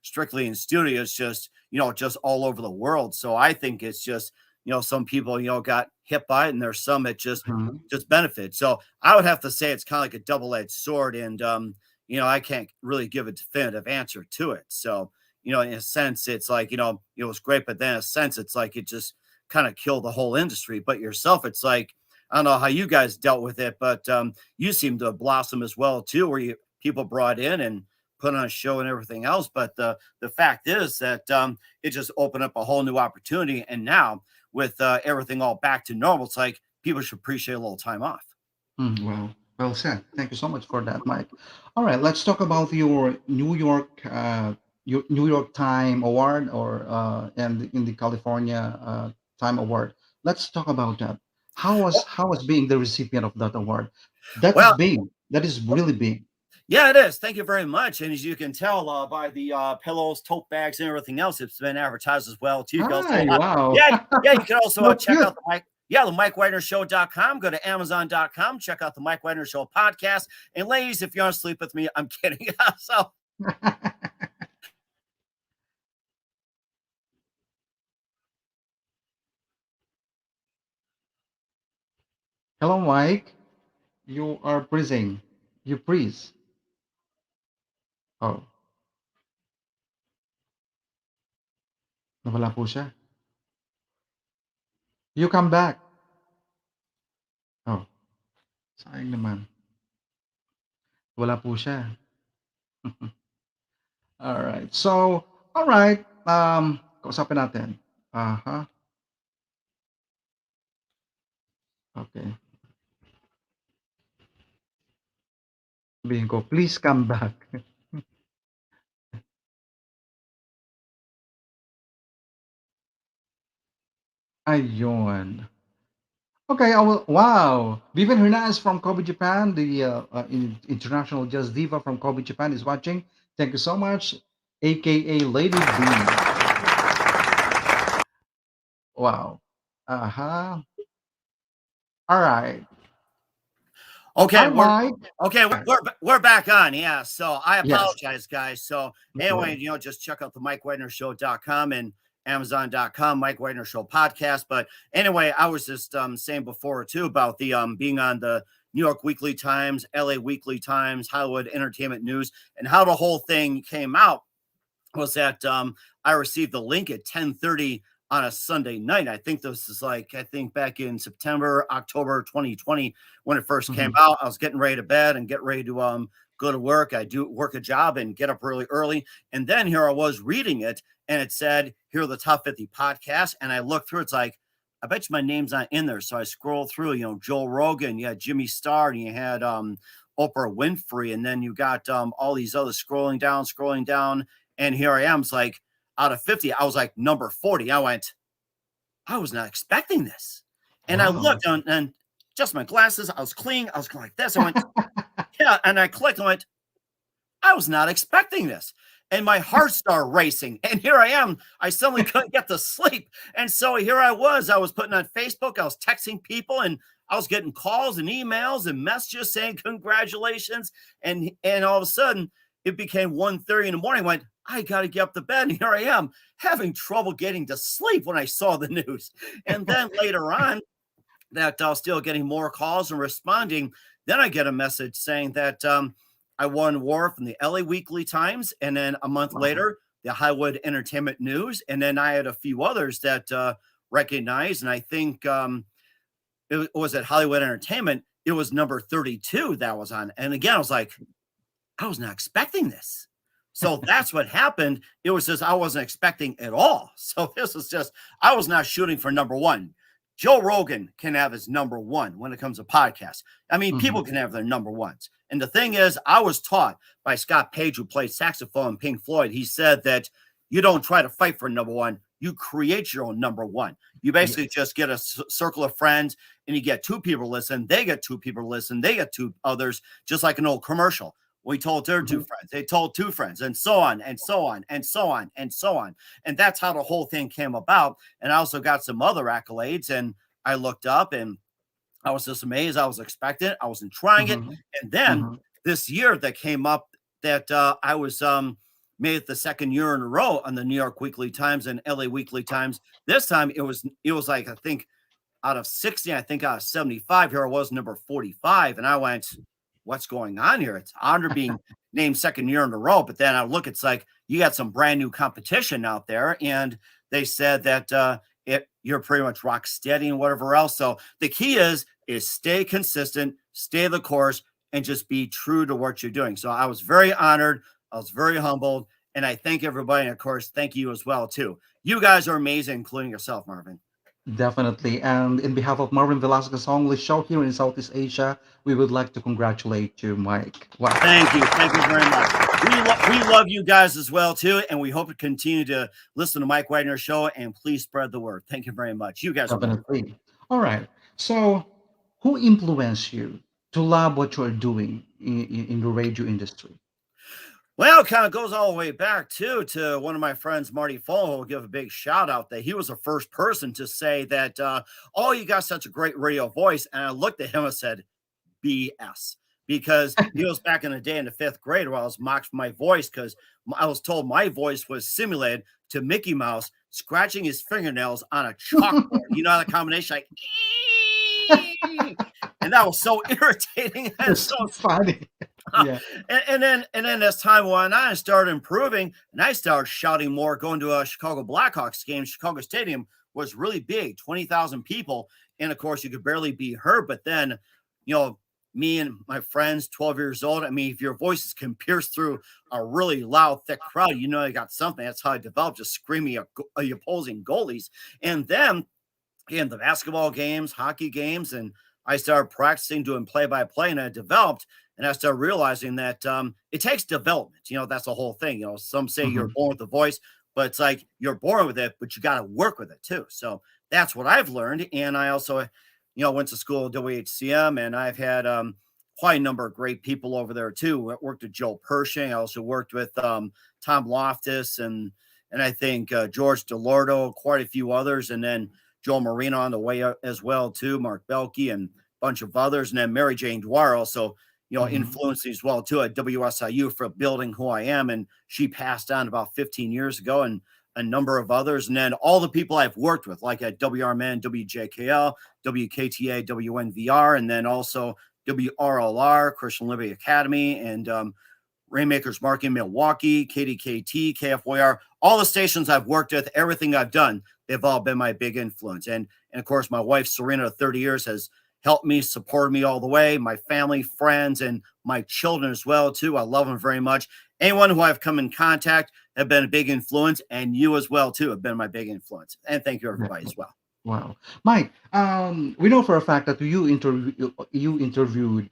strictly in studio; it's just just all over the world. So I think it's just some people got hit by it, and there's some that Mhm. just benefit. So I would have to say it's kind of like a double edged sword, and I can't really give a definitive answer to it. So in a sense, it's like, it was great, but then in a sense, it's like it just kind of killed the whole industry. But yourself, it's like, I don't know how you guys dealt with it, but you seem to blossom as well too, where you people brought in and put on a show and everything else. But the fact is that it just opened up a whole new opportunity. And now with everything all back to normal, it's like people should appreciate a little time off. Well, well said. Thank you so much for that, Mike. All right, let's talk about your New York. New York Time Award or and in the California Time Award. Let's talk about that. How was being the recipient of that award? That is Well, big. That is really big. yeah, it is. Thank you very much. And as you can tell by the pillows, tote bags, and everything else, it's been advertised as well too. You can also, Hi, wow. yeah, yeah, you can also So check cute. out the Mike. Yeah, the MikeWagnerShow.com. Go to Amazon.com. Check out the Mike Wagner Show podcast. And ladies, if you want to sleep with me, I'm kidding. So Hello, Mike. You are freezing. You freeze. Oh, nawala po siya. You come back. Oh, sayang naman. Wala po siya. All right. So, all right. Kausapin natin. Aha. Okay. Sabihin ko, please come back. Ayun. Okay, I will. Wow. Vivian Hernandez from Kobe, Japan, the international jazz diva from Kobe, Japan, is watching. Thank you so much, aka Lady B. Wow. Uh huh. All right. okay, Hi, Mike. we're back on. Yeah. So I Yes. apologize, guys. So No anyway, worries. just check out the MikeWagnerShow.com and Amazon.com, Mike Wagner Show podcast. But anyway, I was just saying before too about the being on the New York Weekly Times, LA Weekly Times, Hollywood Entertainment News, and how the whole thing came out was that I received the link at 10:30 on a Sunday night. I think this is like, I think back in September, October 2020 when it first came Mhm. out. I was getting ready to bed and get ready to go to work. I do work a job and get up really early. And then here I was reading it and it said, here are the top 50 podcasts. And I looked through, it's like, I bet you my name's not in there. So I scroll through, Joe Rogan, you had Jimmy Starr, and you had Oprah Winfrey, and then you got all these others scrolling down, and here I am. It's like out of 50, I was like number 40. I went, I was not expecting this. And I Wow. looked on and just my glasses, I was clean. I was going like this. I went, yeah. And I clicked and went, I was not expecting this. And my heart started racing. And here I am. I suddenly couldn't get to sleep. And so here I was putting on Facebook, I was texting people, and I was getting calls and emails and messages saying congratulations. And all of a sudden it became 1:30 in the morning. I went, I gotta get up to bed. And here I am having trouble getting to sleep when I saw the news. And then later on, that I was still getting more calls and responding. Then I get a message saying that I won an award from the LA Weekly Times, and then a month Wow. later, the Hollywood Entertainment News, and then I had a few others that recognized. And I think was at Hollywood Entertainment. It was number 32 that was on. And again, I was like, I was not expecting this. So that's what happened. It was just I wasn't expecting at all. So this was just I was not shooting for number one. Joe Rogan can have his number one when it comes to podcasts. I mean, people Mhm. can have their number ones. And the thing is, I was taught by Scott Page, who played saxophone in Pink Floyd. He said that you don't try to fight for number one. You create your own number one. You basically Yes. just get a circle of friends and you get two people to listen. They get two people to listen. They get two others, just like an old commercial. We told their two Mhm. friends, they told two friends, and so on, and so on, and so on, and so on. And that's how the whole thing came about. And I also got some other accolades, and I looked up and I was just amazed. I was expecting it. I wasn't trying it. Mhm. And then Mhm. this year that came up that I was made it the second year in a row on the New York Weekly Times and LA Weekly Times. This time it was like I think out of 60, I think out of 75, here I was number 45. And I went, what's going on here? It's honor being named second year in a row. But then I look, it's like you got some brand new competition out there. And they said that you're pretty much rock steady and whatever else. So the key is stay consistent, stay the course, and just be true to what you're doing. So I was very honored. I was very humbled. And I thank everybody. And of course, thank you as well, too. You guys are amazing, including yourself, Marvin. Definitely. And in behalf of Marvin Velasquez Songlists show here in Southeast Asia, we would like to congratulate you, Mike. Wow. Thank you. Thank you very much. we love you guys as well too, and we hope to continue to listen to Mike Wagner show. And please spread the word. Thank you very much. You guys are welcome. Definitely. All right. So, who influenced you to love what you're doing in the radio industry? Well, it kind of goes all the way back too to one of my friends, Marty Fall. Will give a big shout out that he was the first person to say that, "Oh, you got such a great radio voice." And I looked at him and said, BS, because he was back in the day in the fifth grade where I was mocked for my voice because I was told my voice was simulated to Mickey Mouse scratching his fingernails on a chalkboard. You know, the combination like, and that was so irritating and It's so so funny. Yeah. and then as time went on, I started improving, and I started shouting more, going to a Chicago Blackhawks game. Chicago Stadium was really big, 20,000 people, and of course you could barely be heard. But then, you know, me and my friends, 12 years old. I mean, if your voices can pierce through a really loud, thick crowd, you know you got something. That's how I developed, just screaming at the opposing goalies. And then in the basketball games, hockey games, and I started practicing doing play-by-play, and I developed, and I started realizing that it takes development. You know, that's the whole thing. You know, some say you're Mhm. born with a voice, but it's like you're born with it, but you got to work with it too. So that's what I've learned. And I also, went to school at WHCM, and I've had quite a number of great people over there too. I worked with Joe Pershing. I also worked with Tom Loftus and I think George DeLordo, quite a few others, and then Joe Marino on the way up as well too, Mark Belkey and a bunch of others, and then Mary Jane Dwyer also, Mhm. influenced me as well too at WSIU for building who I am, and she passed on about 15 years ago, and a number of others, and then all the people I've worked with, like at WRMN, WJKL, WKTA, WNVR, and then also WRLR, Christian Liberty Academy, and Rainmakers Market in Milwaukee, KDKT, KFYR, all the stations I've worked with, everything I've done, they've all been my big influence. And of course, my wife, Serena, of 30 years, has helped me, supported me all the way, my family, friends, and my children as well, too. I love them very much. Anyone who I've come in contact have been a big influence, and you as well, too, have been my big influence. And thank you, everybody, as well. Wow, Mike. We know for a fact that you interviewed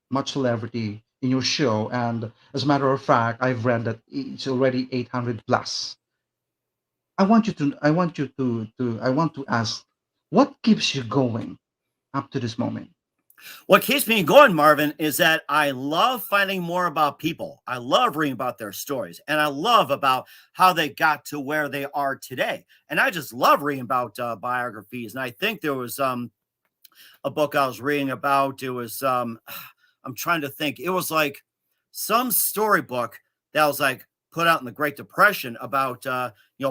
much celebrity in your show, and as a matter of fact, I've read that it's already 800 plus. I want to ask, what keeps you going up to this moment? What keeps me going, Marvin, is that I love finding more about people. I love reading about their stories, and I love about how they got to where they are today. And I just love reading about biographies. And I think there was a book I was reading about. It was I'm trying to think. It was like some storybook that was like put out in the Great Depression about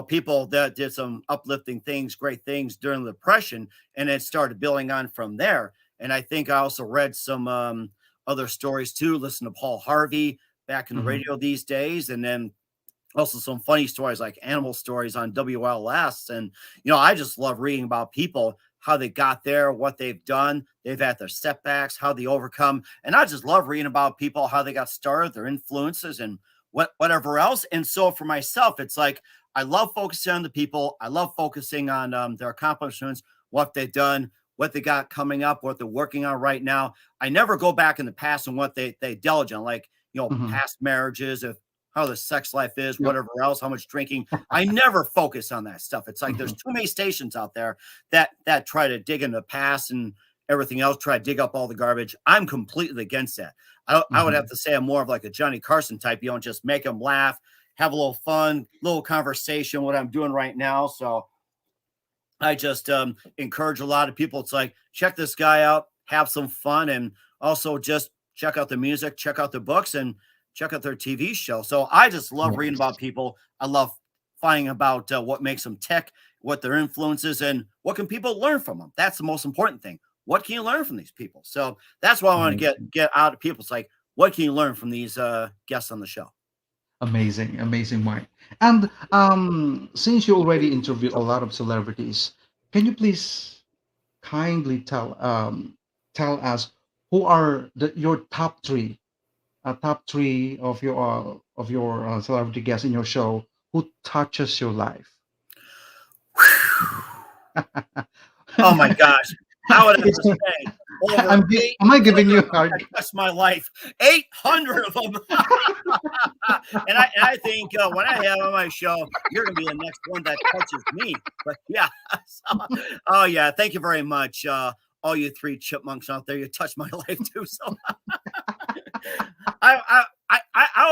people that did some uplifting things, great things during the Depression, and it started building on from there. And I think I also read some other stories too. Listen to Paul Harvey back in the Mhm. radio these days, and then also some funny stories like animal stories on WLS. And, I just love reading about people, how they got there, what they've done. They've had their setbacks, how they overcome. And I just love reading about people, how they got started, their influences, and whatever else. And so for myself, it's like I love focusing on the people. I love focusing on their accomplishments, what they've done, what they got coming up, what they're working on right now. I never go back in the past and what they diligent, like, Mhm. past marriages, if how the sex life is, Yep. whatever else, how much drinking. I never focus on that stuff. It's like there's Mhm. too many stations out there that try to dig in the past and everything else, try to dig up all the garbage. I'm completely against that. I would have Mhm. to say I'm more of like a Johnny Carson type. You don't just make them laugh, have a little fun, little conversation, what I'm doing right now. So I just encourage a lot of people. It's like, check this guy out, have some fun, and also just check out the music, check out the books, and check out their TV show. So I just love reading Yes. about people. I love finding about what makes them tick, what their influences, and what can people learn from them. That's the most important thing. What can you learn from these people? So that's what I want to get Amazing. get out of people. It's like, what can you learn from these guests on the show? Amazing, amazing, Mike. And since you already interviewed a lot of celebrities, can you please kindly tell us who are your top three of your celebrity guests in your show who touches your life? Oh my gosh. I would have It's, to say over am I giving you a 800 hard? that touched my life. 800 of them. And I think when I have on my show, you're going to be the next one that touches me. But yeah. So, oh, yeah. Thank you very much. All you three chipmunks out there, you touched my life too. So I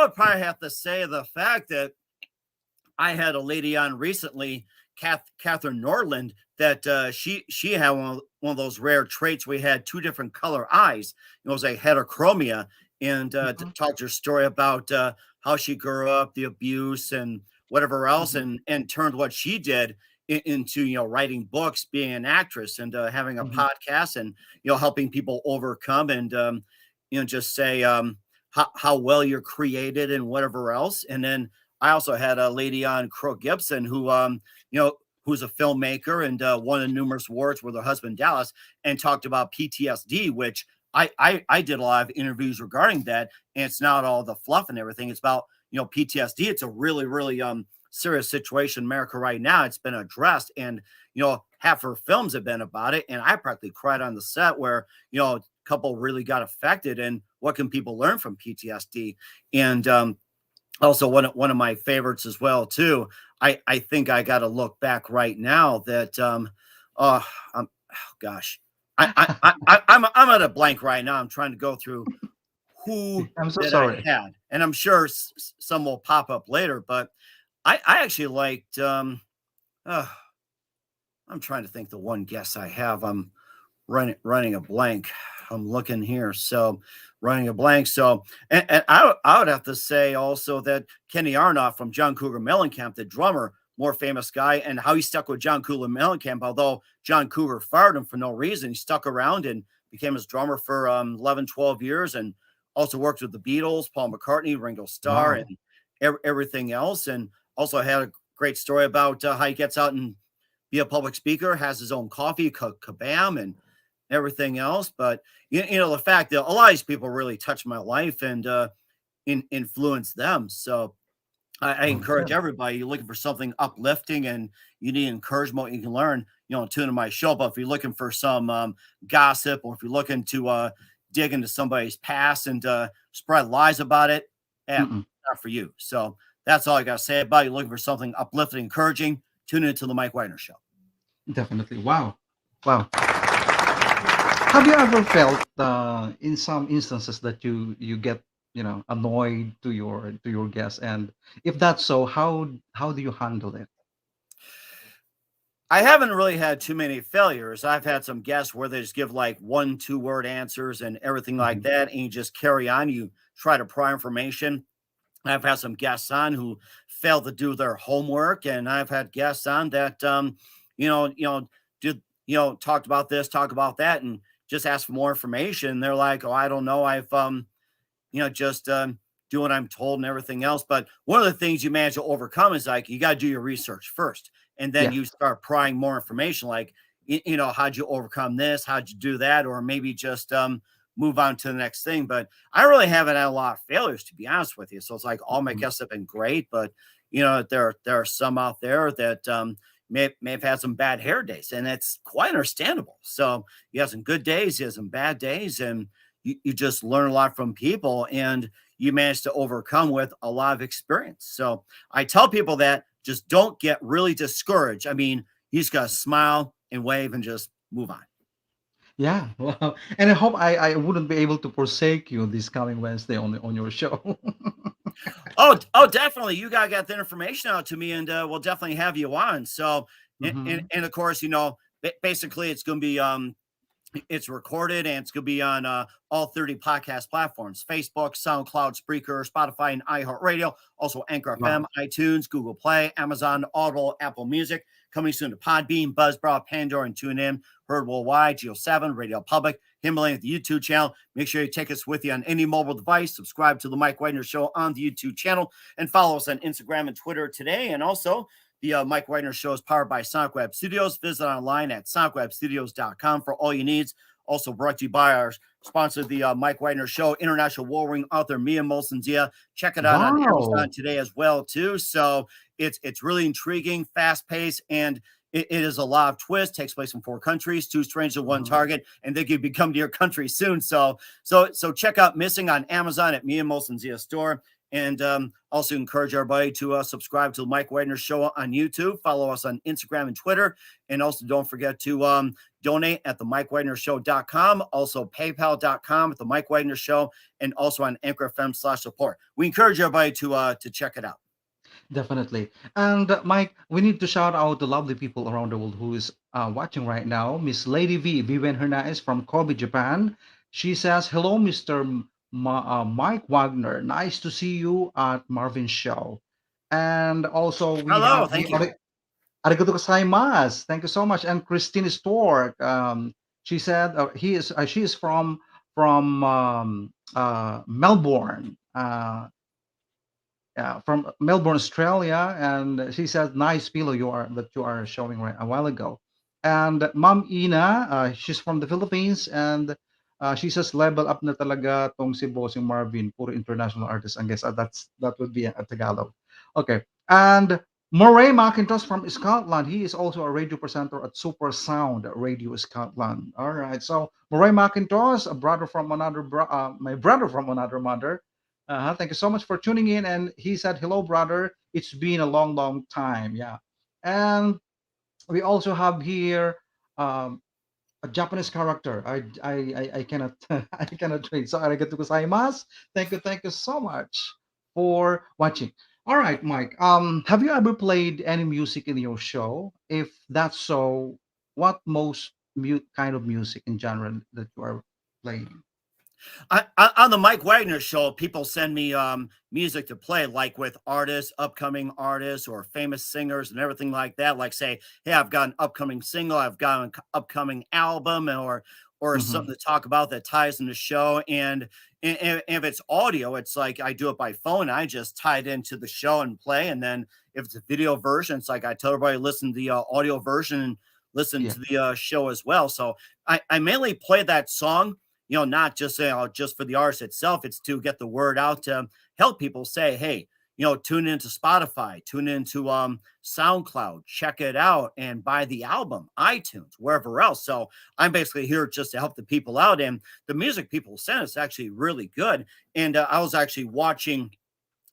would probably have to say the fact that I had a lady on recently, Catherine Norland, that she had one of those rare traits. We had two different color eyes. It was like heterochromia, and talked her story about how she grew up, the abuse, and whatever else, and turned what she did into writing books, being an actress, and having a podcast, and helping people overcome and just say how well you're created and whatever else. And then I also had a lady on, Crow Gibson, who who's a filmmaker and won numerous awards with her husband Dallas, and talked about PTSD, which I did a lot of interviews regarding that, and it's not all the fluff and everything. It's about PTSD. It's a really really serious situation in America right now. It's been addressed, and half her films have been about it. And I practically cried on the set where a couple really got affected. And what can people learn from PTSD? And also one of my favorites as well too. I think I got to look back right now that oh gosh, I'm at a blank right now. I'm trying to go through who I'm so that sorry. I had, and I'm sure some will pop up later. But I actually liked. I'm trying to think the one guess I have. I'm running a blank. I'm looking here. So running a blank. So, and I would have to say also that Kenny Arnoff from John Cougar Mellencamp, the drummer, more famous guy, and how he stuck with John Cougar Mellencamp, although John Cougar fired him for no reason. He stuck around and became his drummer for 11, 12 years, and also worked with the Beatles, Paul McCartney, Ringo Starr, Wow. and everything else. And also had a great story about how he gets out and be a public speaker, has his own coffee, kabam, and everything else. But the fact that a lot of these people really touched my life and influenced them. So I Oh, encourage good. everybody, you're looking for something uplifting and you need encouragement you can learn, tune in my show. But if you're looking for some gossip, or if you're looking to dig into somebody's past and spread lies about it, yeah, Mm-mm. not for you. So that's all I got to say about you. Looking for something uplifting, encouraging, tune into the Mike Wagner Show. Definitely. Wow. Wow. Have you ever felt in some instances that you get annoyed to your guests, and if that's so, how do you handle it? I haven't really had too many failures. I've had some guests where they just give like 1-2 word answers and everything like Mhm. that, and you just carry on. You try to pry information. I've had some guests on who failed to do their homework, and I've had guests on that did talked about this, talk about that, and just ask for more information. They're like, "Oh, I don't know. I've just do what I'm told and everything else." But one of the things you manage to overcome is like you got to do your research first, and then Yeah. you start prying more information. Like, how'd you overcome this? How'd you do that? Or maybe just move on to the next thing. But I really haven't had a lot of failures, to be honest with you. So it's like all my Mhm. guests have been great, but there are some out there that may have had some bad hair days, and it's quite understandable. So you have some good days, you have some bad days, and you just learn a lot from people, and you manage to overcome with a lot of experience. So I tell people that just don't get really discouraged. I mean, you just got to smile and wave and just move on. Yeah. Wow. And I hope I wouldn't be able to forsake you this coming Wednesday on your show. Oh, definitely. You gotta get the information out to me, and we'll definitely have you on. So, and, and, Mhm. and of course, basically, it's going to be it's recorded, and it's going to be on all 30 podcast platforms: Facebook, SoundCloud, Spreaker, Spotify, and iHeartRadio. Also, Anchor FM, Wow. iTunes, Google Play, Amazon, Audible, Apple Music. Coming soon to Podbean, Buzzsprout, Pandora, and TuneIn. Heard worldwide, Geo7, Radio Public, Himalayan, the YouTube channel. Make sure you take us with you on any mobile device. Subscribe to the Mike Wagner Show on the YouTube channel, and follow us on Instagram and Twitter today. And also, the Mike Wagner Show is powered by Sonic Web Studios. Visit online at sonicwebstudios.com for all your needs. Also brought to you by our sponsor, the Mike Wagner Show, international war ring author Mia Molson Zia. Check it out on Wow. Amazon today as well, too. So it's really intriguing, fast-paced, and it is a lot of twists, takes place in 4 countries, 2 strangers, one Mhm. target, and they could become to your country soon. So check out Missing on Amazon at me and Molson Zia store. And also encourage everybody to subscribe to the Mike Wagner Show on YouTube. Follow us on Instagram and Twitter. And also don't forget to donate at the MikeWagnerShow.com. Also PayPal.com at the Mike Wagner Show. And also on Anchor FM/support. We encourage everybody to check it out. Definitely. And Mike, we need to shout out the lovely people around the world who is watching right now. Miss Lady V, Vivian Hernandez from Kobe, Japan. She says, "Hello, Mr. Mike Wagner. Nice to see you at Marvin's show." And also we Hello, have thank you. Arigato gozaimasu. Thank you so much. And Christine Stork, she said she is from Melbourne. Yeah, from Melbourne, Australia, and she said, "Nice pillow you are showing right a while ago." And Mom Ina, she's from the Philippines, and she says, "Level up na talaga tong si Bossing Marvin, puro international artist." I guess that would be a Tagalog. Okay, and Moray McIntosh from Scotland. He is also a radio presenter at Super Sound Radio Scotland. All right, so Moray McIntosh, a brother from my brother from another mother. Thank you so much for tuning in. And he said, "Hello, brother. It's been a long, long time." Yeah. And we also have here um, a Japanese character. I cannot I cannot read. So arigato gozaimasu. Thank you so much for watching. All right, Mike. Have you ever played any music in your show? If that's so, what most kind of music in genre that you are playing? On the Mike Wagner Show, people send me music to play, like with artists, upcoming artists, or famous singers, and everything like that. Like, say, hey, I've got an upcoming single, I've got an upcoming album, or Hmm. something to talk about that ties in the show. And if it's audio, it's like I do it by phone. I just tie it into the show and play. And then if it's a video version, it's like I tell everybody listen to the audio version and listen Yeah. to the show as well. So I mainly play that song, not just just for the artist itself. It's to get the word out to help people say, hey, tune into Spotify, tune into SoundCloud, check it out, and buy the album, iTunes, wherever else. So I'm basically here just to help the people out, and the music people send is actually really good. And I was actually watching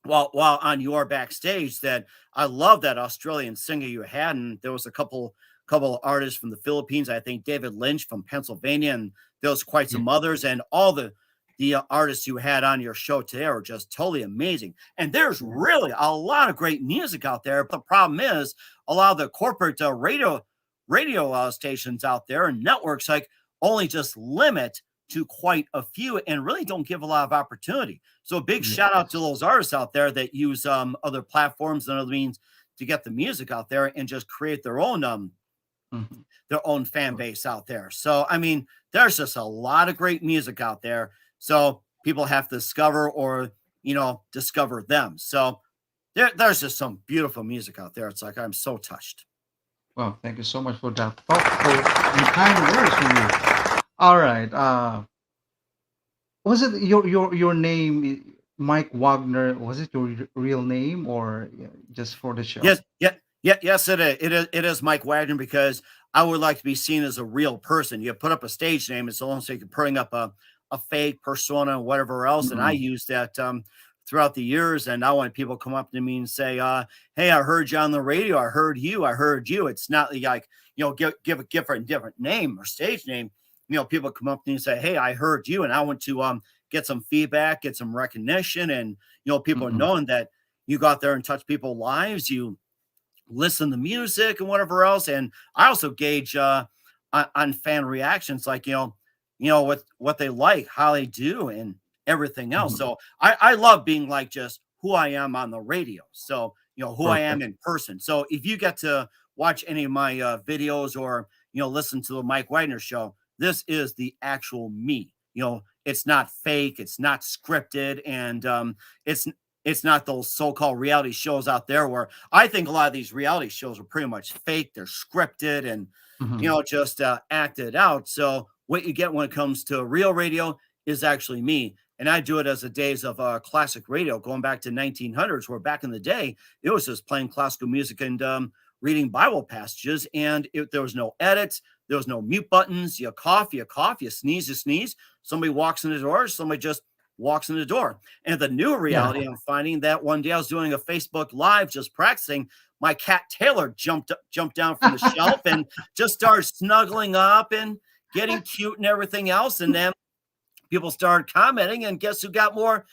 while on your backstage that I love that Australian singer you had, and there was a couple of artists from the Philippines. I think David Lynch from Pennsylvania, and there was quite Yeah. some others, and all the artists you had on your show today are just totally amazing. And there's Yeah. really a lot of great music out there. But the problem is a lot of the corporate radio stations out there and networks like only just limit to quite a few and really don't give a lot of opportunity. So a big shout out to Yes. those artists out there that use other platforms and other means to get the music out there and just create Mhm. their own fan base out there. So I mean, there's just a lot of great music out there. So people have to discover or discover them. So there's just some beautiful music out there. It's like I'm so touched. Well, thank you so much for that thoughtful and kind words from you. All right. Was it your name, Mike Wagner? Was it your real name or just for the show? Yes, yes, it is. It is Mike Wagner because I would like to be seen as a real person. You put up a stage name, it's almost like you're putting up a fake persona and whatever else. And I Mm-mm. use that throughout the years. And now when people come up to me and say, "Hey, I heard you on the radio. I heard you. I heard you." It's not like give a different name or stage name. People come up to me and say, "Hey, I heard you," and I want to get some feedback, get some recognition, and people Mm-mm. knowing that you go out there and touch people's lives. You listen to music and whatever else. And I also gauge on fan reactions, like what they like, how they do, and everything else. Mhm. So I love being like just who I am on the radio. So who I am Perfect. in person. So if you get to watch any of my videos or listen to the Mike Wagner show, this is the actual me. It's not fake, it's not scripted, and it's it's not those so-called reality shows out there where I think a lot of these reality shows are pretty much fake. They're scripted and Mhm. just acted out. So what you get when it comes to real radio is actually me. And I do it as the days of classic radio, going back to 1900s, where back in the day it was just playing classical music and reading Bible passages, and there was no edits, there was no mute buttons. You cough, you sneeze, you sneeze. Somebody walks in the door, somebody just walks in the door. And the new reality, I'm finding that one day I was doing a Facebook Live just practicing. My cat Taylor jumped down from the shelf and just started snuggling up and getting cute and everything else. And then people started commenting, and guess who got more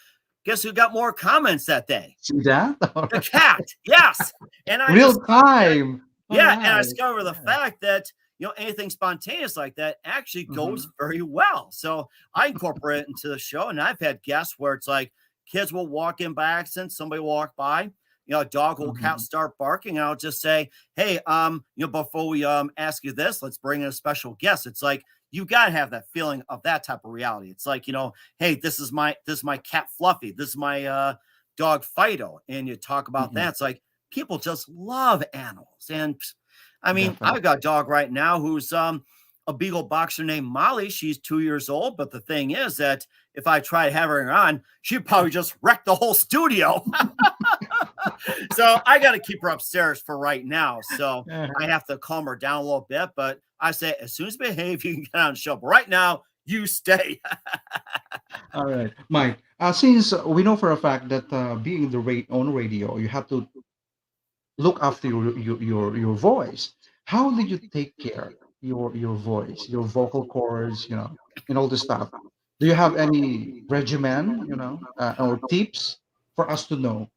comments that day? See that? The cat. Yes. And I Real time. Yeah. And I discovered the fact that, anything spontaneous like that actually goes very well. So I incorporate it into the show, and I've had guests where it's like kids will walk in by accident, somebody will walk by, a dog or cat start barking, and I'll just say, hey, before we ask you this, let's bring in a special guest. It's like, you got to have that feeling of that type of reality. It's like, hey, this is my cat Fluffy, this is my dog Fido, and you talk about that. It's like people just love animals. And I mean, I've got a dog right now who's a beagle boxer named Molly. She's 2 years old, but the thing is that if I tried having her on, she'd probably just wreck the whole studio. So I got to keep her upstairs for right now. So I have to calm her down a little bit. But I say, as soon as you behave, you can get on the show. But right now, you stay. All right, Mike. Since we know for a fact that being on radio, you have to look after your voice. How did you take care your voice, your vocal cords, and all this stuff? Do you have any regimen, or tips for us to know?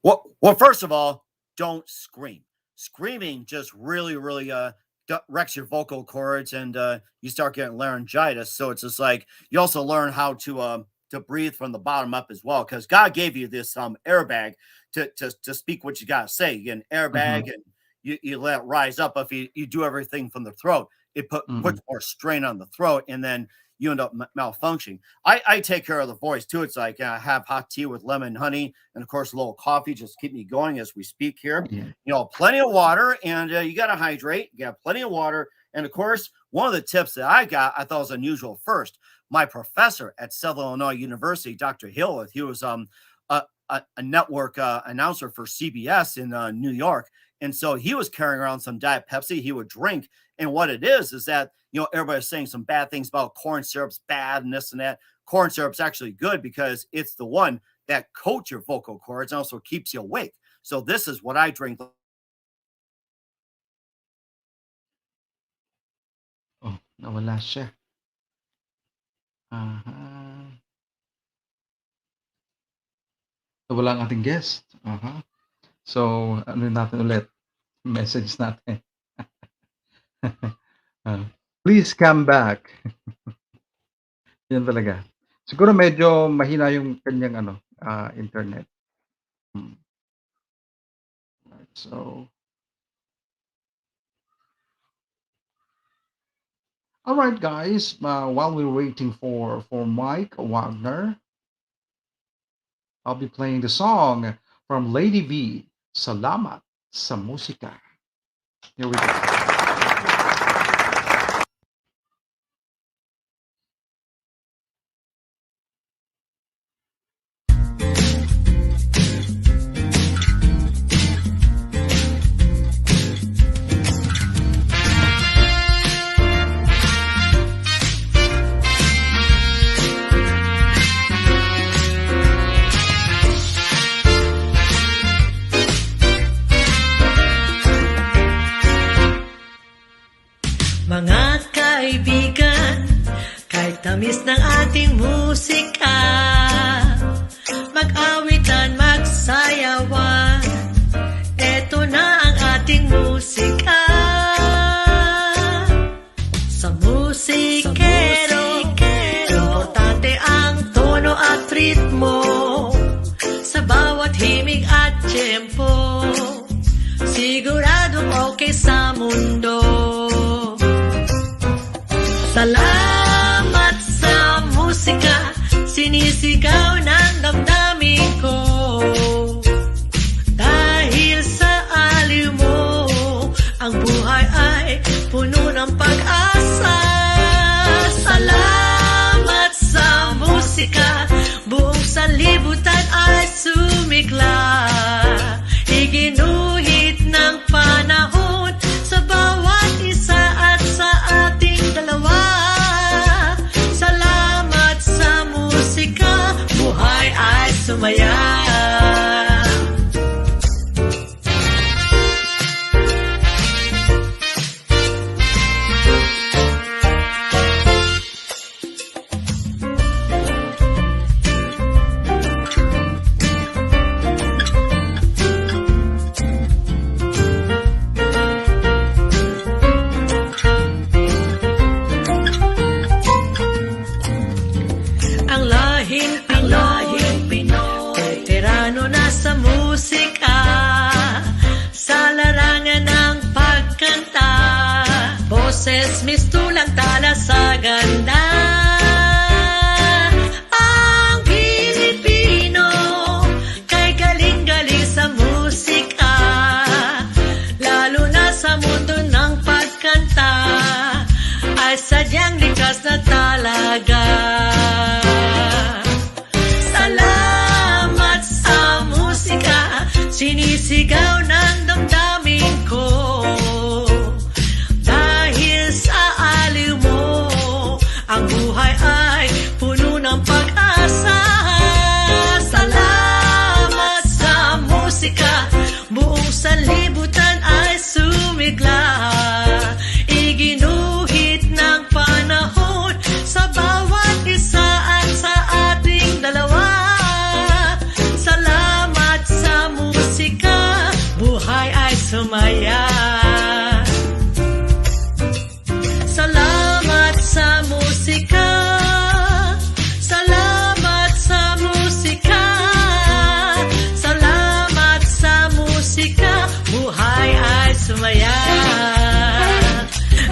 Well, first of all, don't scream. Screaming just really wrecks your vocal cords, and you start getting laryngitis. So it's just like you also learn how to breathe from the bottom up as well, because God gave you this airbag to speak what you gotta say. You get an airbag, and you let it rise up. If you do everything from the throat, it puts more strain on the throat, and then you end up malfunctioning. I take care of the voice too. It's like I have hot tea with lemon and honey, and of course a little coffee just to keep me going as we speak here. Plenty of water, and you got to hydrate. You got plenty of water, and of course one of the tips that I thought was unusual. First, my professor at Southern Illinois University, Dr. Hill, he was a network announcer for CBS in New York, and so he was carrying around some Diet Pepsi he would drink. And what it is that, everybody's saying some bad things about corn syrup's bad and this and that. Corn syrup's actually good because it's the one that coats your vocal cords and also keeps you awake. So this is what I drink. Oh, nawala siya. Nawala ang ating guest. So, ano natin ulit? Message natin. Please come back. Yan talaga. Siguro medyo mahina yung kanyang internet. So, all right, guys. While we're waiting for Mike Wagner, I'll be playing the song from Lady V, Salamat sa Musika. Here we go. Mga kaibigan, kahit tamis ng ating musika, mag-awitan, magsayawan, eto na ang ating musika. Sa musikero, importante ang tono at ritmo, sa bawat himig at tempo, siguradong okay sa mundo. Salamat sa musika, sinisigaw ng damdamin ko. Dahil sa aliw mo, ang buhay ay puno ng pag-asa. Salamat sa musika, buong sanlibutan ay sumigla. Iginuhit ng panahon, sumaya. Mistulang tala sa ganda. Ang Pilipino kay galing-galing sa musika, lalo na sa mundo ng pagkanta, ay sadyang likas na talaga. Salamat sa musika, sinisigaw ng damdamin ko. Ang buhay ay puno ng pag-asa. Salamat sa musika, buong sanlibutan ay sumigla. Iginuhit ng panahon sa bawat isa at sa ating dalawa. Salamat sa musika, buhay ay sumaya. Salamat sa musika, salamat sa musika, salamat sa musika, buhay ay sumaya.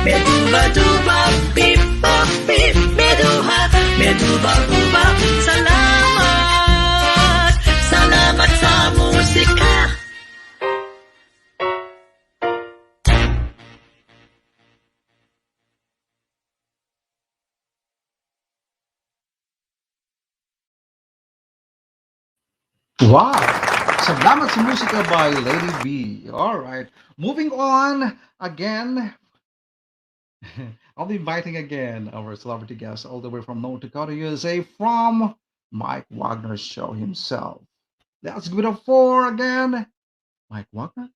Meduba-duba, bip-bop-bip, meduha, meduba-buba, salamat, salamat sa musika. Wow! Salamat sa musika by Lady B. All right. Moving on again. I'll be inviting again our celebrity guest all the way from North Dakota, USA, from Mike Wagner's show himself. Let's give it up for again, Mike Wagner.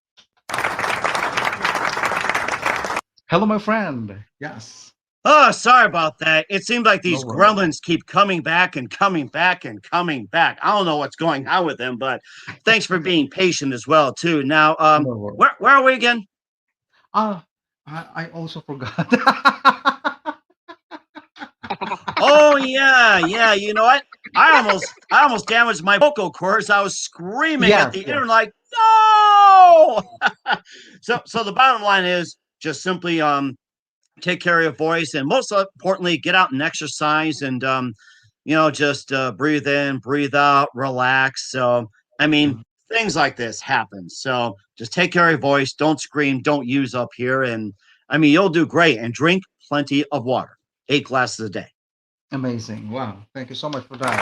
Hello, my friend. Yes. Oh, sorry about that. It seems like these No worries. gremlins keep coming back and coming back and coming back. I don't know what's going on with them, but thanks for being patient as well, too. Now, No worries. where are we again? I also forgot. Oh yeah. You know what? I almost damaged my vocal cords. I was screaming at the internet like, no. So the bottom line is just simply take care of your voice, and most importantly, get out and exercise, and just breathe in, breathe out, relax. So I mean, things like this happen. So just take care of your voice. Don't scream. Don't use up here, and I mean, you'll do great. And drink plenty of water. 8 glasses a day. Amazing. Wow. Thank you so much for that.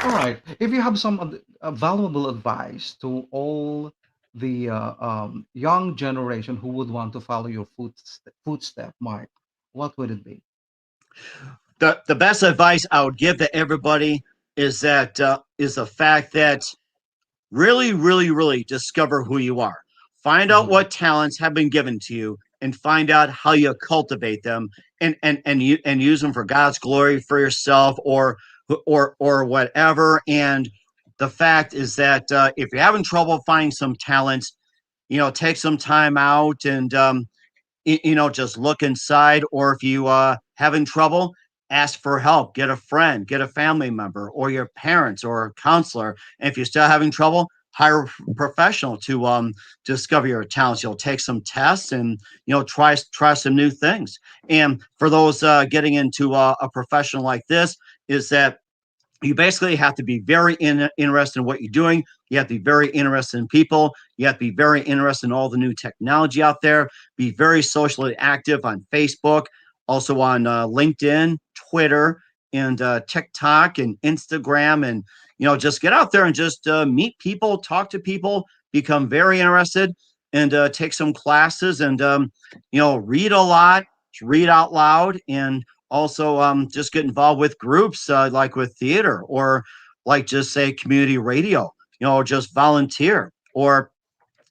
All right. If you have some valuable advice to all the young generation who would want to follow your footstep, Mike, what would it be? The best advice I would give to everybody is that is the fact that really, really, really discover who you are. Find out Mhm. what talents have been given to you, and find out how you cultivate them, and use them for God's glory, for yourself, or whatever. And the fact is that if you're having trouble finding some talents, take some time out and just look inside. Or if you having trouble, ask for help, get a friend, get a family member, or your parents, or a counselor. And if you're still having trouble, hire a professional to discover your talents. You'll take some tests, and try some new things. And for those getting into a profession like this, is that you basically have to be very interested in what you're doing. You have to be very interested in people. You have to be very interested in all the new technology out there. Be very socially active on Facebook, also on LinkedIn, Twitter, and TikTok and Instagram. And, just get out there and just meet people, talk to people, become very interested, and take some classes, and, read a lot, read out loud, and also just get involved with groups like with theater or like just say community radio, just volunteer or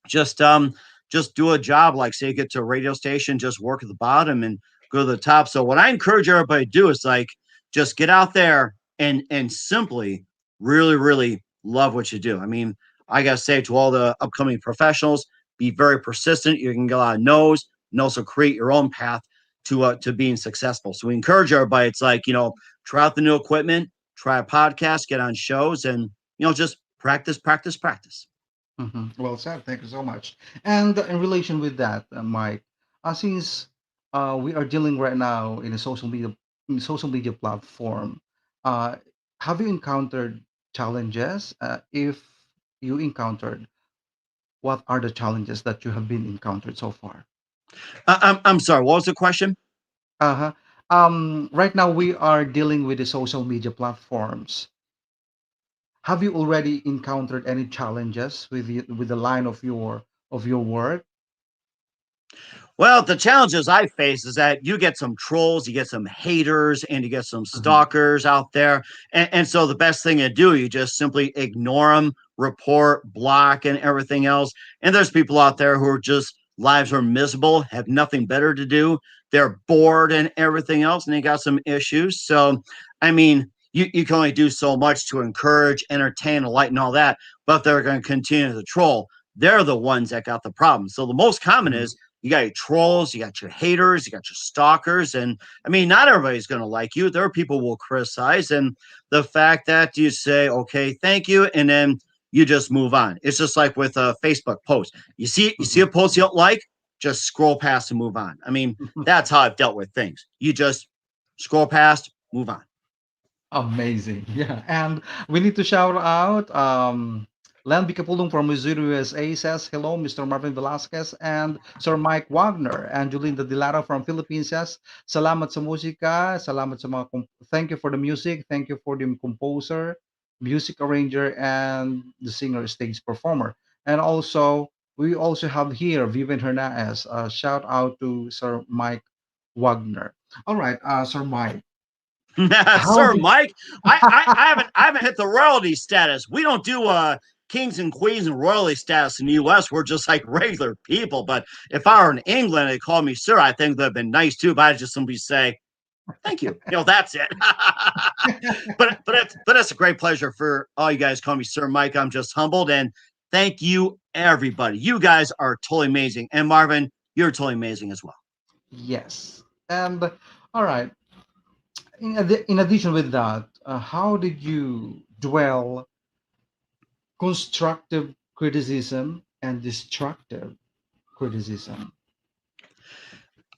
just um just do a job like say get to a radio station, just work at the bottom and go to the top. So what I encourage everybody to do is like just get out there and simply really love what you do. I mean, I gotta say to all the upcoming professionals, be very persistent. You can get a lot of no's and also create your own path to being successful. So we encourage everybody. It's like try out the new equipment, try a podcast, get on shows, and just practice. Well said. Thank you so much. And in relation with that, Mike, since we are dealing right now in a social media platform, uh, have you encountered challenges? If you encountered, what are the challenges that you have been encountered so far? I'm sorry. What was the question? Uh-huh. Right now we are dealing with the social media platforms. Have you already encountered any challenges with the line of your work? Well, the challenges I face is that you get some trolls, you get some haters, and you get some Mhm, stalkers out there. And so the best thing to do, you just simply ignore them, report, block, and everything else. And there's people out there who are just lives are miserable, have nothing better to do. They're bored and everything else, and they got some issues. So, I mean, you can only do so much to encourage, entertain, enlighten, all that, but they're going to continue to troll. They're the ones that got the problem. So the most common mhm, is you got your trolls, you got your haters, you got your stalkers, and I mean, not everybody's going to like you. There are people who will criticize, and the fact that you say, "Okay, thank you," and then you just move on. It's just like with a Facebook post. You see mhm. a post you don't like, just scroll past and move on. I mean, that's how I've dealt with things. You just scroll past, move on. Amazing. Yeah. And we need to shout out Len Bicapulong from Missouri, USA says, hello, Mr. Marvin Velasquez and Sir Mike Wagner. And Julinda Dilara from Philippines says, salamat sa musika, salamat sa thank you for the music, thank you for the composer, music arranger, and the singer stage performer. And also, we also have here Vivian Hernandez. Shout out to Sir Mike Wagner. All right, Sir Mike, how Sir did Mike, I haven't hit the royalty status. We don't do kings and queens and royalty status in the US. We're just like regular people. But if I were in England and they called me sir, I think that'd been nice too. But I'd just simply say, thank you. That's it. But it's a great pleasure for all you guys call me Sir Mike. I'm just humbled and thank you everybody. You guys are totally amazing. And Marvin, you're totally amazing as well. Yes. And all right. In addition with that, how did you dwell constructive criticism and destructive criticism?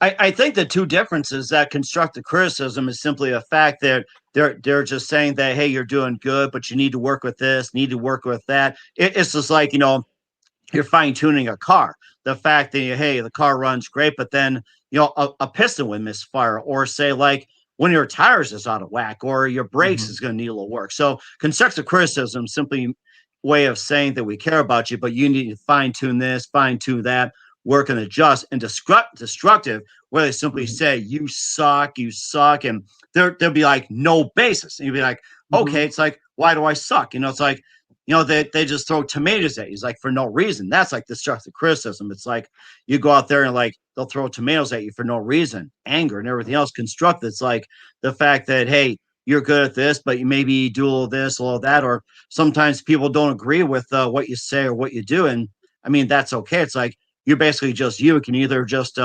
I think the two differences that constructive criticism is simply a fact that they're just saying that hey you're doing good but you need to work with this need to work with that it's just like you're fine tuning a car. The fact that hey, the car runs great, but then a piston would misfire, or say like one of your tires is out of whack, or your brakes Mhm, is going to need a little work. So constructive criticism simply way of saying that we care about you, but you need to fine tune this, fine tune that, work and adjust. And destructive, where they simply mhm, say you suck, and there'll be like no basis, and you'll be like, mhm, okay, it's like why do I suck? It's like they just throw tomatoes at you like for no reason. That's like destructive criticism. It's like you go out there and like they'll throw tomatoes at you for no reason, anger and everything else. Constructive, it's like the fact that hey, you're good at this, but you maybe do a little this, a little that, or sometimes people don't agree with what you say or what you do, and I mean that's okay. It's like you're basically just you. You can either just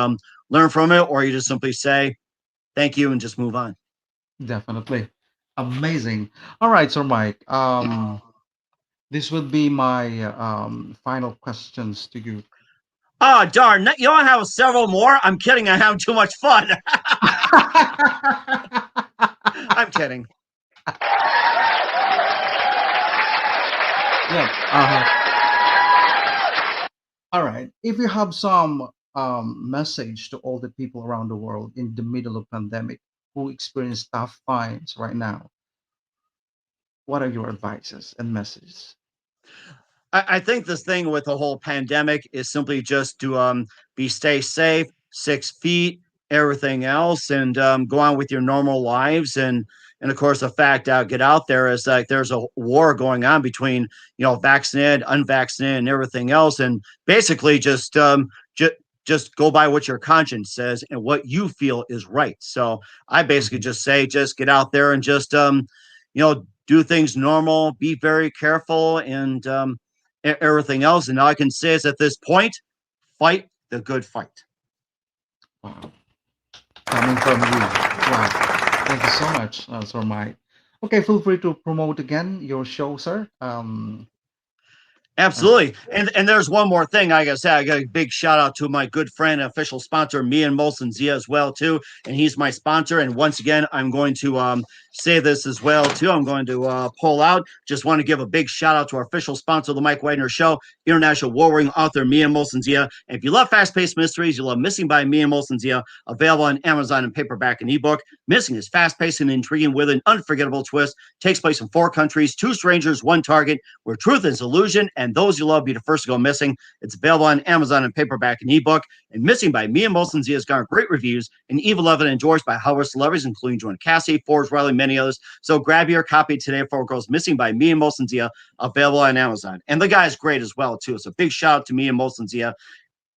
learn from it, or you just simply say thank you and just move on. definitely. Amazing. All right, Sir Mike. This would be my final questions to you. Oh darn! You don't have several more. I'm kidding. I have too much fun. I'm kidding. Yeah. All right. If you have some message to all the people around the world in the middle of pandemic who experience tough times right now, what are your advices and messages? I think this thing with the whole pandemic is simply just to be stay safe, 6 feet, everything else, and go on with your normal lives. And of course, the fact get out there is like there's a war going on between vaccinated, unvaccinated, and everything else, and basically just go by what your conscience says and what you feel is right. So I basically just say, just get out there and just do things normal, be very careful, and everything else. And all I can say is at this point, fight the good fight. Wow. Coming from you. Wow. Thank you so much, Sir Mike. Okay, feel free to promote again your show, sir. Absolutely. And there's one more thing I gotta say. I got a big shout out to my good friend, official sponsor, me and Molson Zia as well, too. And he's my sponsor. And once again, I'm going to say this as well, too. I'm going to pull out. Just want to give a big shout out to our official sponsor of the Mike Wagner Show, international warring author, me and Molson Zia. And if you love fast-paced mysteries, you love Missing by me and Molson Zia, available on Amazon in paperback and ebook. Missing is fast-paced and intriguing with an unforgettable twist. Takes place in 4 countries, 2 strangers, 1 target, where truth is illusion, and those you love be the first to go missing. It's available on Amazon in paperback and ebook. And Missing by me and Molson Zia has garnered great reviews and even loved and endorsed by Hollywood celebrities, including Joanna Cassie, Forbes Riley, many others. So grab your copy today before it goes Missing by me and Molson Zia, available on Amazon. And the guy is great as well, too. So big shout out to me and Molson Zia.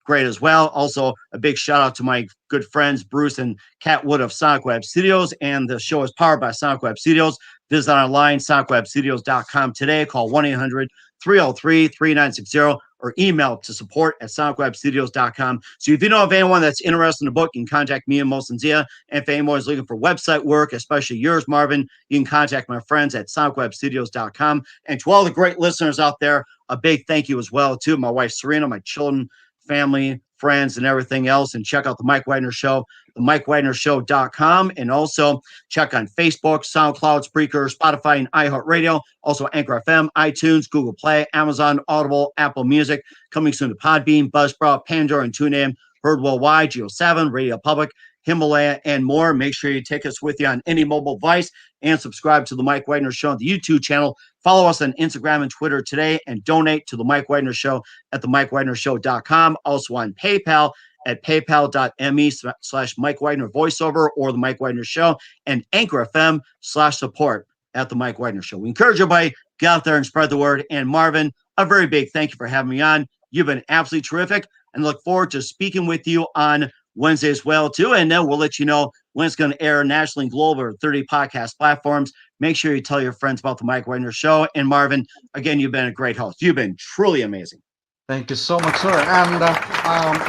Great as well. Also, a big shout out to my good friends Bruce and Kat Wood of Sonic Web Studios. And the show is powered by Sonic Web Studios. Visit online, sonicwebstudios.com today. Call 1-800-303-3960 or email to support@sonicwebstudios.com. So if you know of anyone that's interested in the book, you can contact me and Molson Zia. And if anyone is looking for website work, especially yours, Marvin, you can contact my friends at sonicwebstudios.com. And to all the great listeners out there, a big thank you as well to my wife Serena, my children, family, friends, and everything else. And check out the Mike Wagner Show, the MikeWagnerShow.com. And also check on Facebook, SoundCloud, Spreaker, Spotify, and iHeartRadio. Also Anchor FM, iTunes, Google Play, Amazon, Audible, Apple Music. Coming soon to Podbean, Buzzsprout, Pandora, and TuneIn. Heard worldwide, Geo7, Radio Public, Himalaya, and more. Make sure you take us with you on any mobile device and subscribe to the Mike Wagner Show on the YouTube channel. Follow us on Instagram and Twitter today and donate to the Mike Wagner Show at the MikeWagnerShow.com. Also on PayPal at paypal.me/Mike Wagner voiceover or the Mike Wagner Show, and Anchor FM/support at the Mike Wagner Show. We encourage everybody, get out there and spread the word. And Marvin, a very big thank you for having me on. You've been absolutely terrific, and look forward to speaking with you on Wednesday as well, too. And then we'll let you know when it's going to air nationally and global or 30 podcast platforms. Make sure you tell your friends about the Mike Wagner Show. And Marvin, again, you've been a great host. You've been truly amazing. Thank you so much, sir. And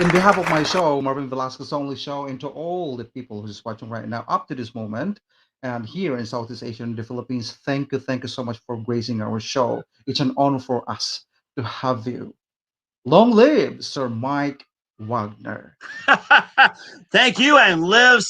in behalf of my show, Marvin Velasquez Songlists Show, and to all the people who's watching right now up to this moment, and here in Southeast Asia and the Philippines, thank you so much for gracing our show. It's an honor for us to have you. Long live Sir Mike Wagner. Thank you, and live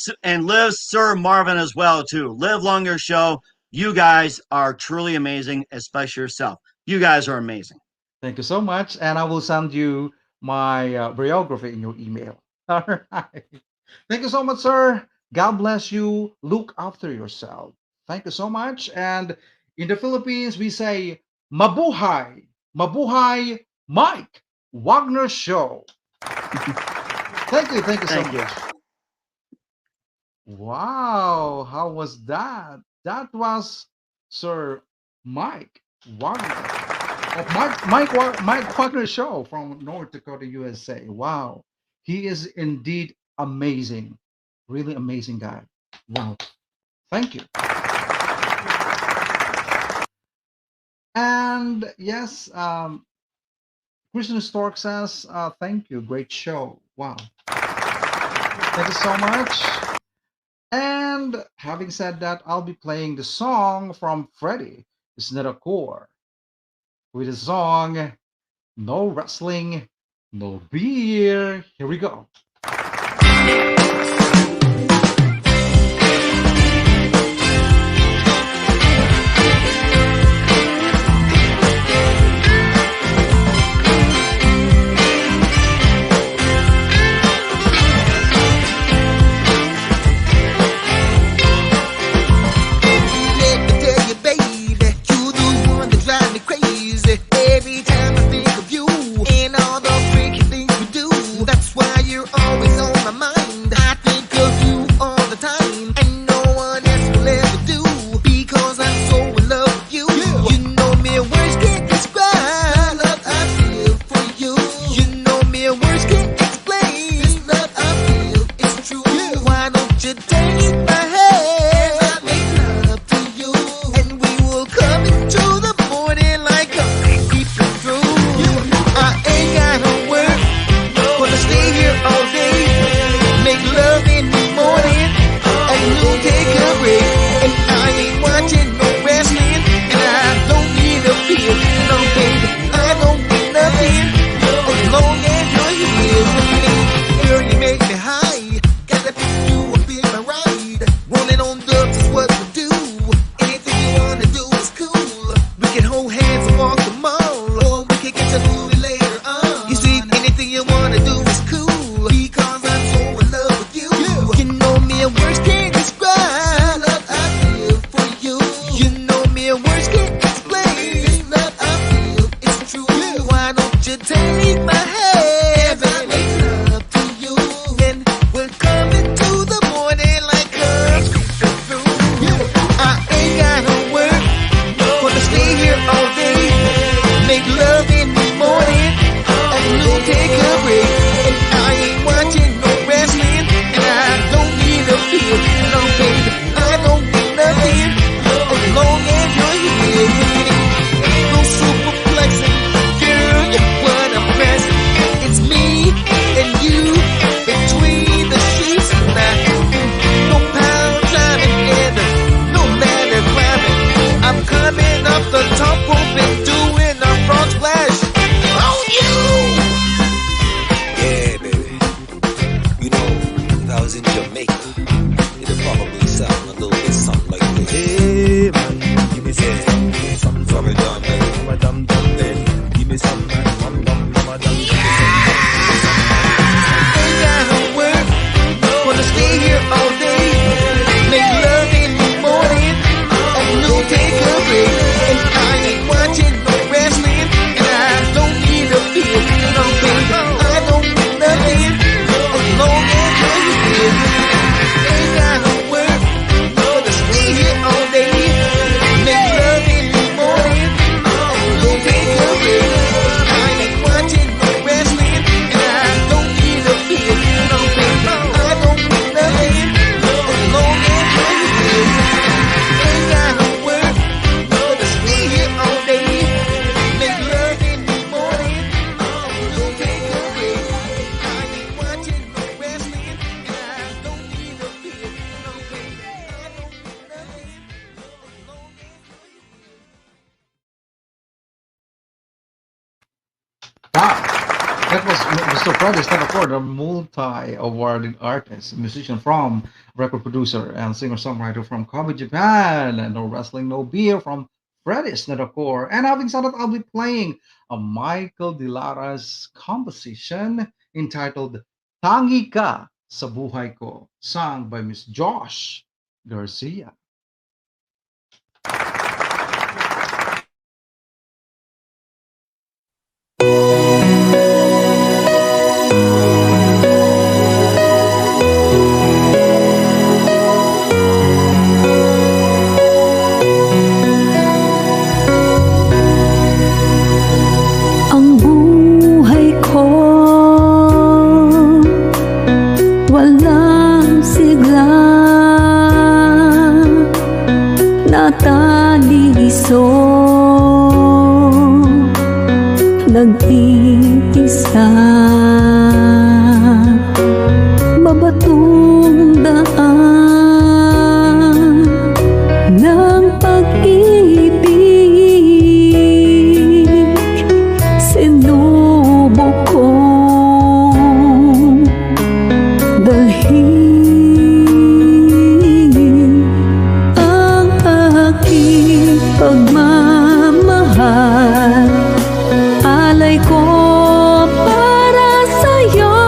Sir Marvin as well, too. Live longer, show. You guys are truly amazing, especially yourself. You guys are amazing. Thank you so much, and I will send you my biography in your email. All right. Thank you so much, sir. God bless you. Look after yourself. Thank you so much. And in the Philippines, we say, Mabuhay! Mabuhay, Mike Wagner Show. Thank you so much. Wow, how was that? That was Sir Mike Wagner. Mike Wagner Show from North Dakota, USA. Wow, he is indeed amazing, really amazing guy. Wow, thank you. And yes, Christian Stork says, thank you, great show. Wow, thank you so much. And having said that, I'll be playing the song from Freddie Snedakor with the song No Wrestling, No Beer. Here we go. Every time I think of you and all the freaky things we do, that's why you're always on my mind. take my hand and make love to you. And we're coming to the morning like us through. I ain't gotta work, gonna stay here all day. Make love in the morning, and we'll take a break. And I ain't watching no wrestling, and I don't need a feel. No, baby, I don't need nothing as long as you're here. Ain't no superplexing, girl, you're what I'm pressing. It's me and you between the sheets tonight. No power climbing together, no ladder climbing. I'm coming up the top rope and doing a frog splash on you. Yeah, baby. You know, if I was in Jamaica, it'd probably sound a little bit something like this. Hey man, give me some, From it down, baby. mama dum dum then. Give me some, mama dum, mama dum. Ain't gotta work, gonna stay here all day. Make love in the morning, and we'll take a break. And I ain't watching no wrestling, and I don't need a feel. No, baby, I don't need nothing as long as you're here. Ain't gotta work, gonna stay here all day. Make love in the morning, and we'll take a break. I ain't watching no wrestling, and I don't need a feel. No, baby, I don't need nothing as long as you're here. Ain't gotta work, gonna stay here all day. Make love in the morning, and we'll take a break. I ain't watching no wrestling, and I don't need a feel. No, baby, I don't need nothing as long as you're here. Wow, that was Mr. Freddy Stanford, the multi-awarded artist, musician from record producer and singer-songwriter from Kobe, Japan, and No Wrestling, No Beer from Freddy Stanford. And having said that, I'll be playing a Michael De Lara's composition entitled Tangi Ka sa Buhay Ko, sung by Miss Josh Garcia. Ang buhay ko walang sigla, nataliso, nag-iisa, mabatong daan ng pag-ibig, sinubok kong dalhin ang aking pagmamahal. Alay ko para sa'yo,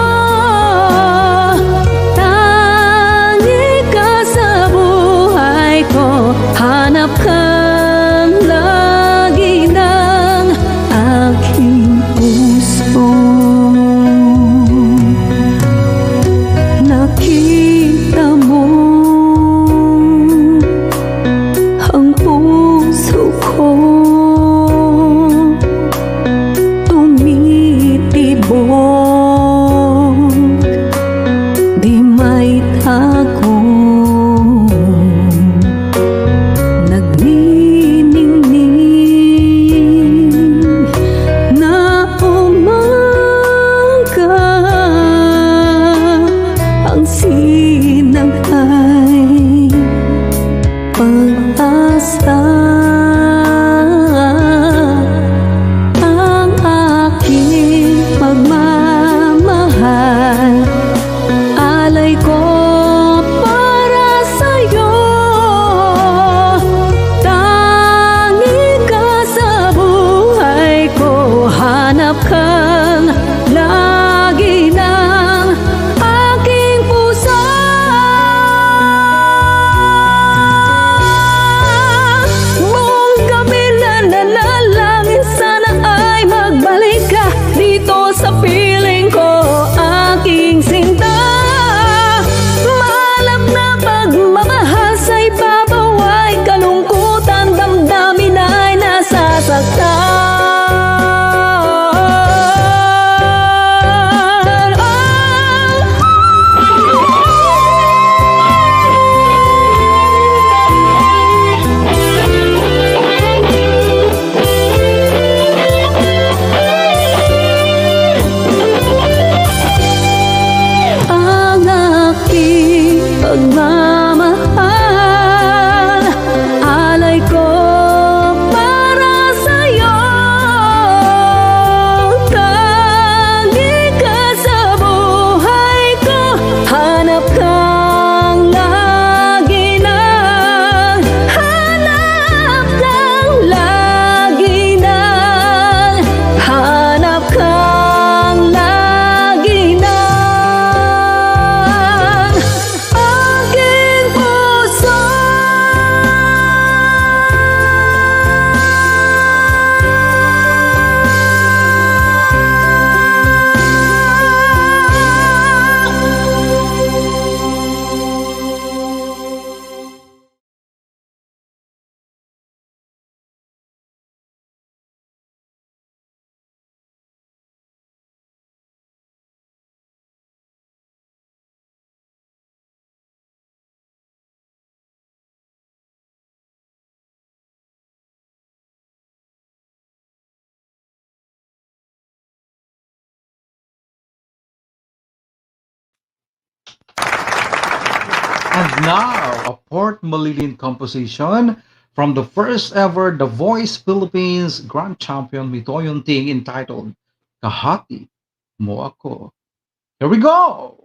And now, a Port Malilin composition from the first ever The Voice Philippines Grand Champion Mitoyon Ting entitled Kahati Mo Ako. Here we go!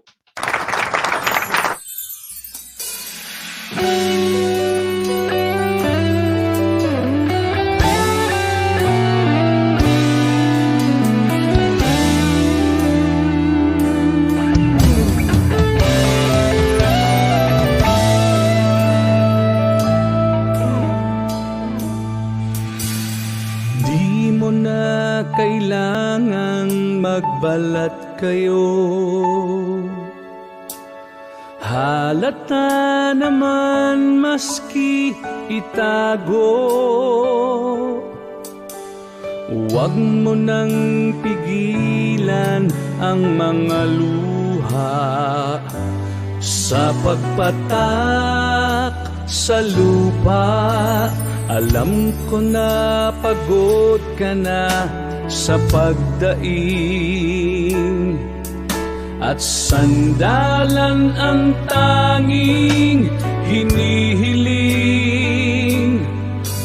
Di mo na kailangang magbalat kayo. Halata naman maski itago. Huwag mo nang pigilan ang mga luha sa pagpatak sa lupa. Alam ko na pagod ka na sa pagdaing, at sandalan ang tanging hinihiling.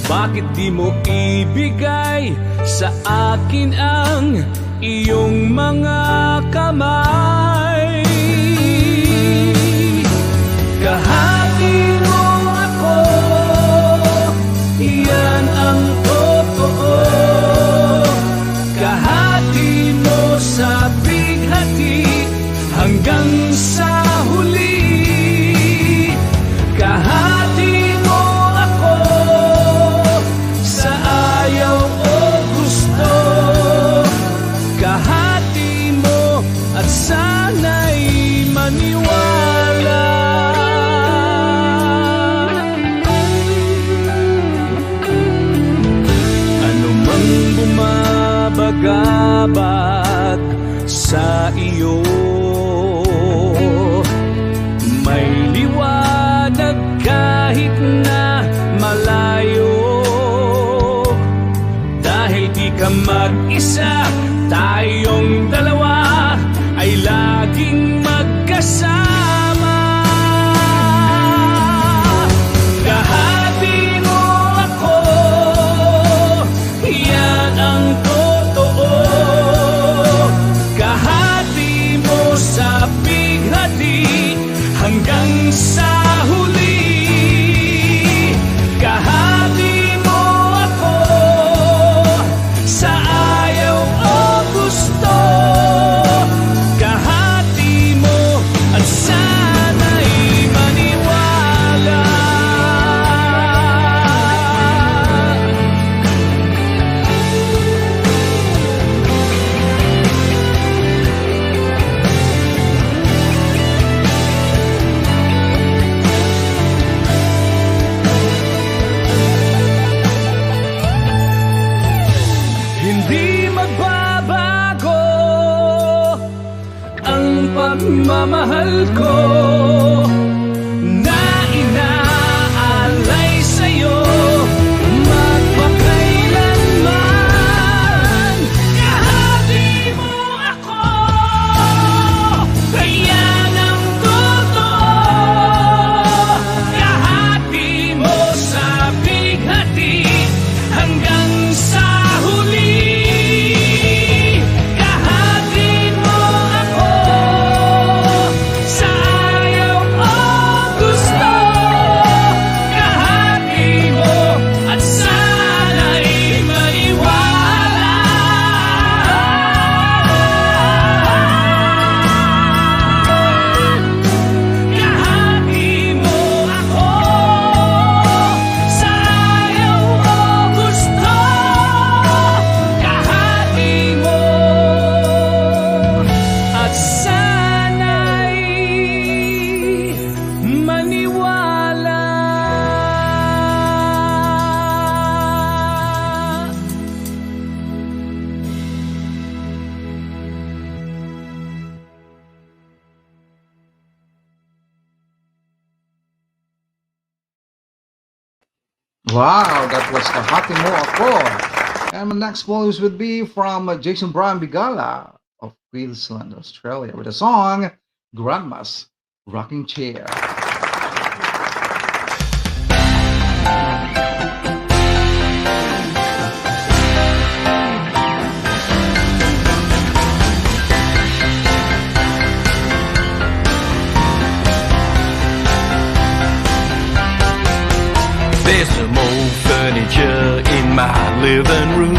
Bakit di mo ibigay sa akin ang iyong mga kamay? Kahati mo ako, iyan ang totoo. Kahati mo sa bighati hanggang sa huli. Kahati mo ako sa ayaw o gusto. Kahati mo at sana'y maniwala. Bumabagabag sa iyo, may liwanag kahit na malayo. Dahil di ka mag-isa, tayong dalawa ay laging magkasama. Kahati mo ako, yan ang totoo. Kahati mo sa bighati hanggang sa huli. Kahati mo ako sa ayaw o gusto. Kahati mo at sana'y maniwala. Hindi magbabago ang pagmamahal ko na inaalay sa'yo magpakailanman. Kahati mo ako, yan ang totoo. Kahati mo sa bighati hanggang sa huli. Kahati mo ako sa ayaw o gusto. Kahati mo at sana'y maniwala. Kahati mo ako sa ayaw o gusto. Kahati mo at sana'y maniwala. Wow, that was Kahati Mo Ako. And the next volumes would be from Jason Brian Bigala of Queensland, Australia, with the song Grandma's Rocking Chair. living room.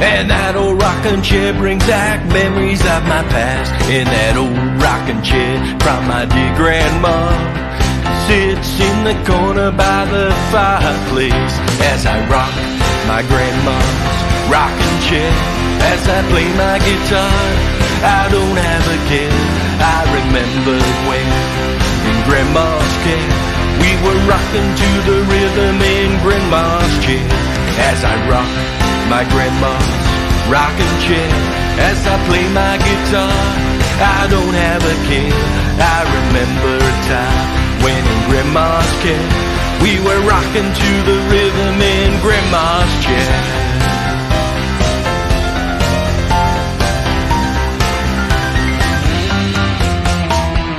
And that old rocking chair brings back memories of my past. In that old rocking chair from my dear grandma sits in the corner by the fireplace as I rock my grandma's rocking chair. As I play my guitar, I don't have a care. I remember when in grandma's care we were rocking to the rhythm in grandma's chair. As I rock my grandma's rocking chair, as I play my guitar, I don't have a care. I remember a time when in grandma's care we were rocking to the rhythm in grandma's chair.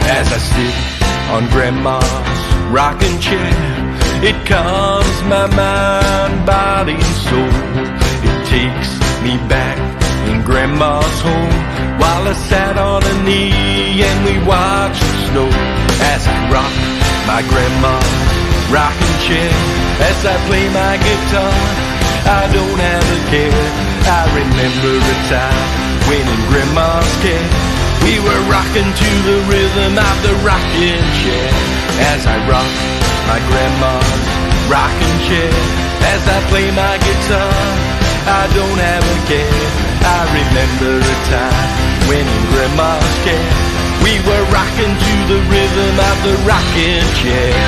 As I sit on grandma's rocking chair, it calms my mind, body, and soul. It takes me back in grandma's home while I sat on a knee and we watched the snow. As I rock my grandma's rocking chair, as I play my guitar, I don't have a care. I remember a time when in grandma's care we were rocking to the rhythm of the rocking chair. As I rock my grandma's rocking chair, as I play my guitar, I don't have a care. I remember a time when in grandma's care we were rocking to the rhythm of the rocking chair.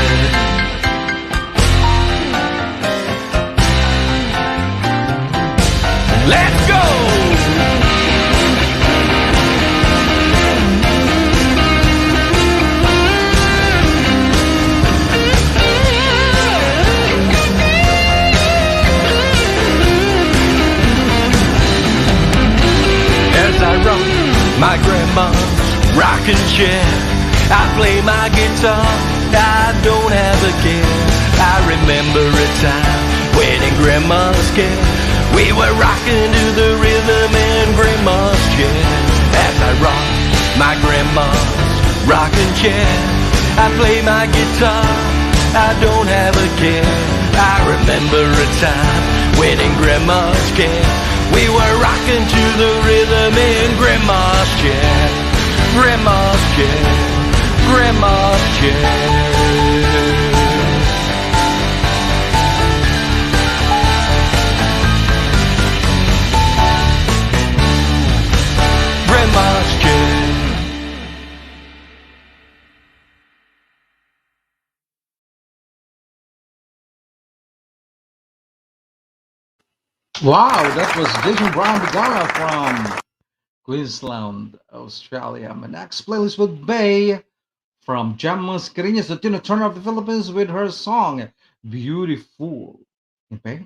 Let's go! As I rock my grandma's rocking chair, I play my guitar, I don't have a care. I remember a time when in grandma's care we were rocking to the rhythm in grandma's chair. As I rock my grandma's rocking chair, I play my guitar, I don't have a care. I remember a time when in grandma's care we were rocking to the rhythm in grandma's chair. Grandma's chair, grandma's chair. Grandma's chair. Wow, that was Jason Brown Begala from Queensland, Australia. My next playlist would be from Jam Mascarinhas, the Tina Turner of the Philippines, with her song Beautiful. Okay.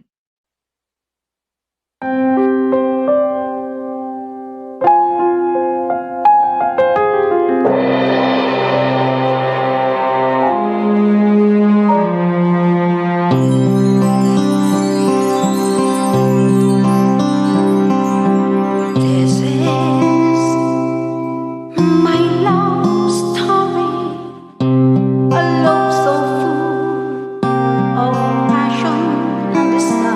This is my love story, a love so full of passion and desire.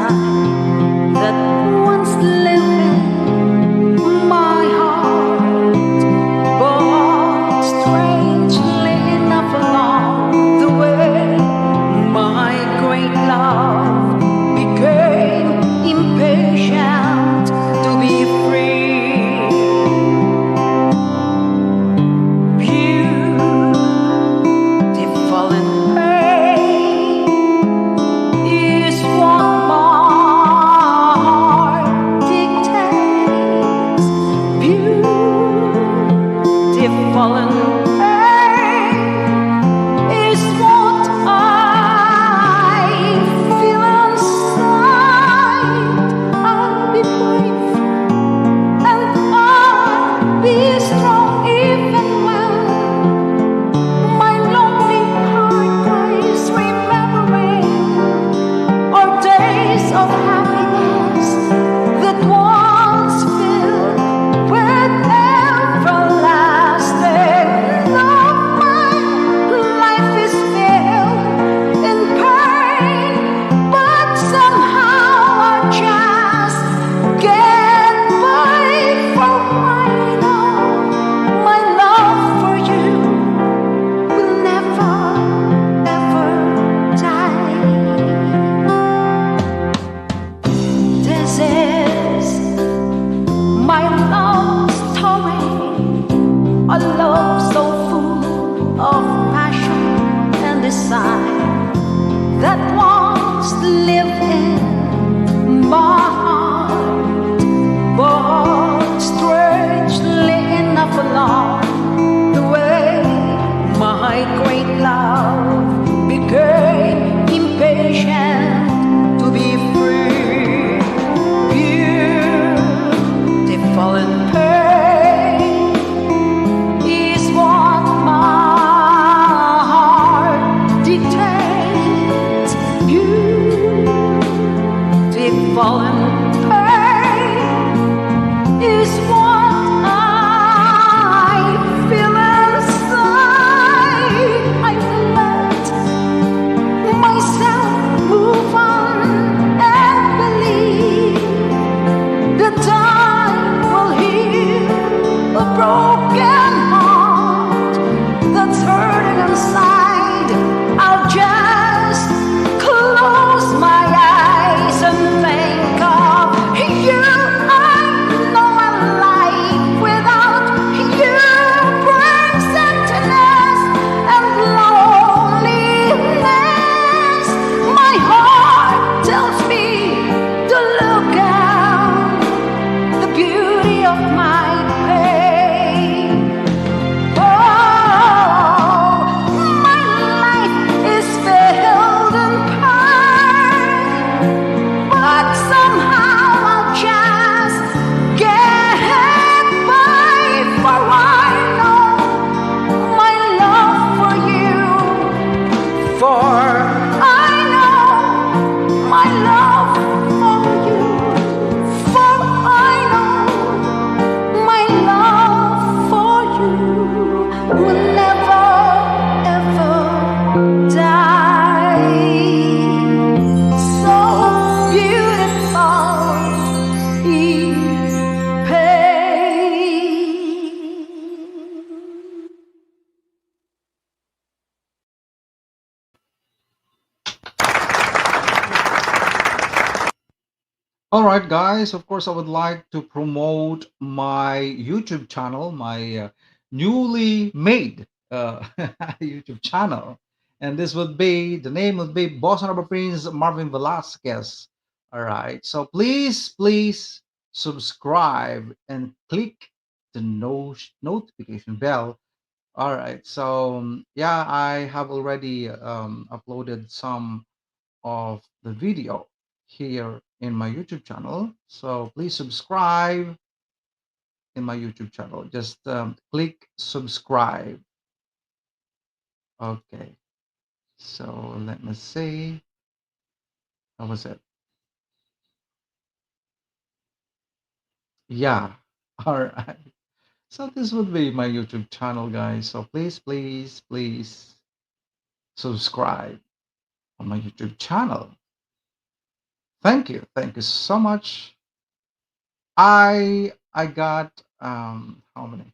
and pain is what I feel inside. I let myself move on and believe the time will heal a broken heart that's hurting inside. I'll just close my eyes and think of you. I know a life without you brings emptiness and loneliness. My heart tells me to look out the beauty of my pain. Oh, my life is filled in pain, but somehow I'll just get by. For I know my love for you. For I know my love for you. For I know my love for you will never ever die. So beautiful is pain. All right, guys. Of course, I would like to promote my YouTube channel, my newly made YouTube channel, and this would be the name would be Bossa Nova Prince Marvin Velasquez. All right. So please subscribe and click the notification bell. All right. So yeah, I have already uploaded some of the video here in my YouTube channel. So please subscribe in my YouTube channel. Just click subscribe. Okay. So let me see. How was it? Yeah. All right. So this would be my YouTube channel, guys. So please subscribe on my YouTube channel. Thank you. Thank you so much. I got how many?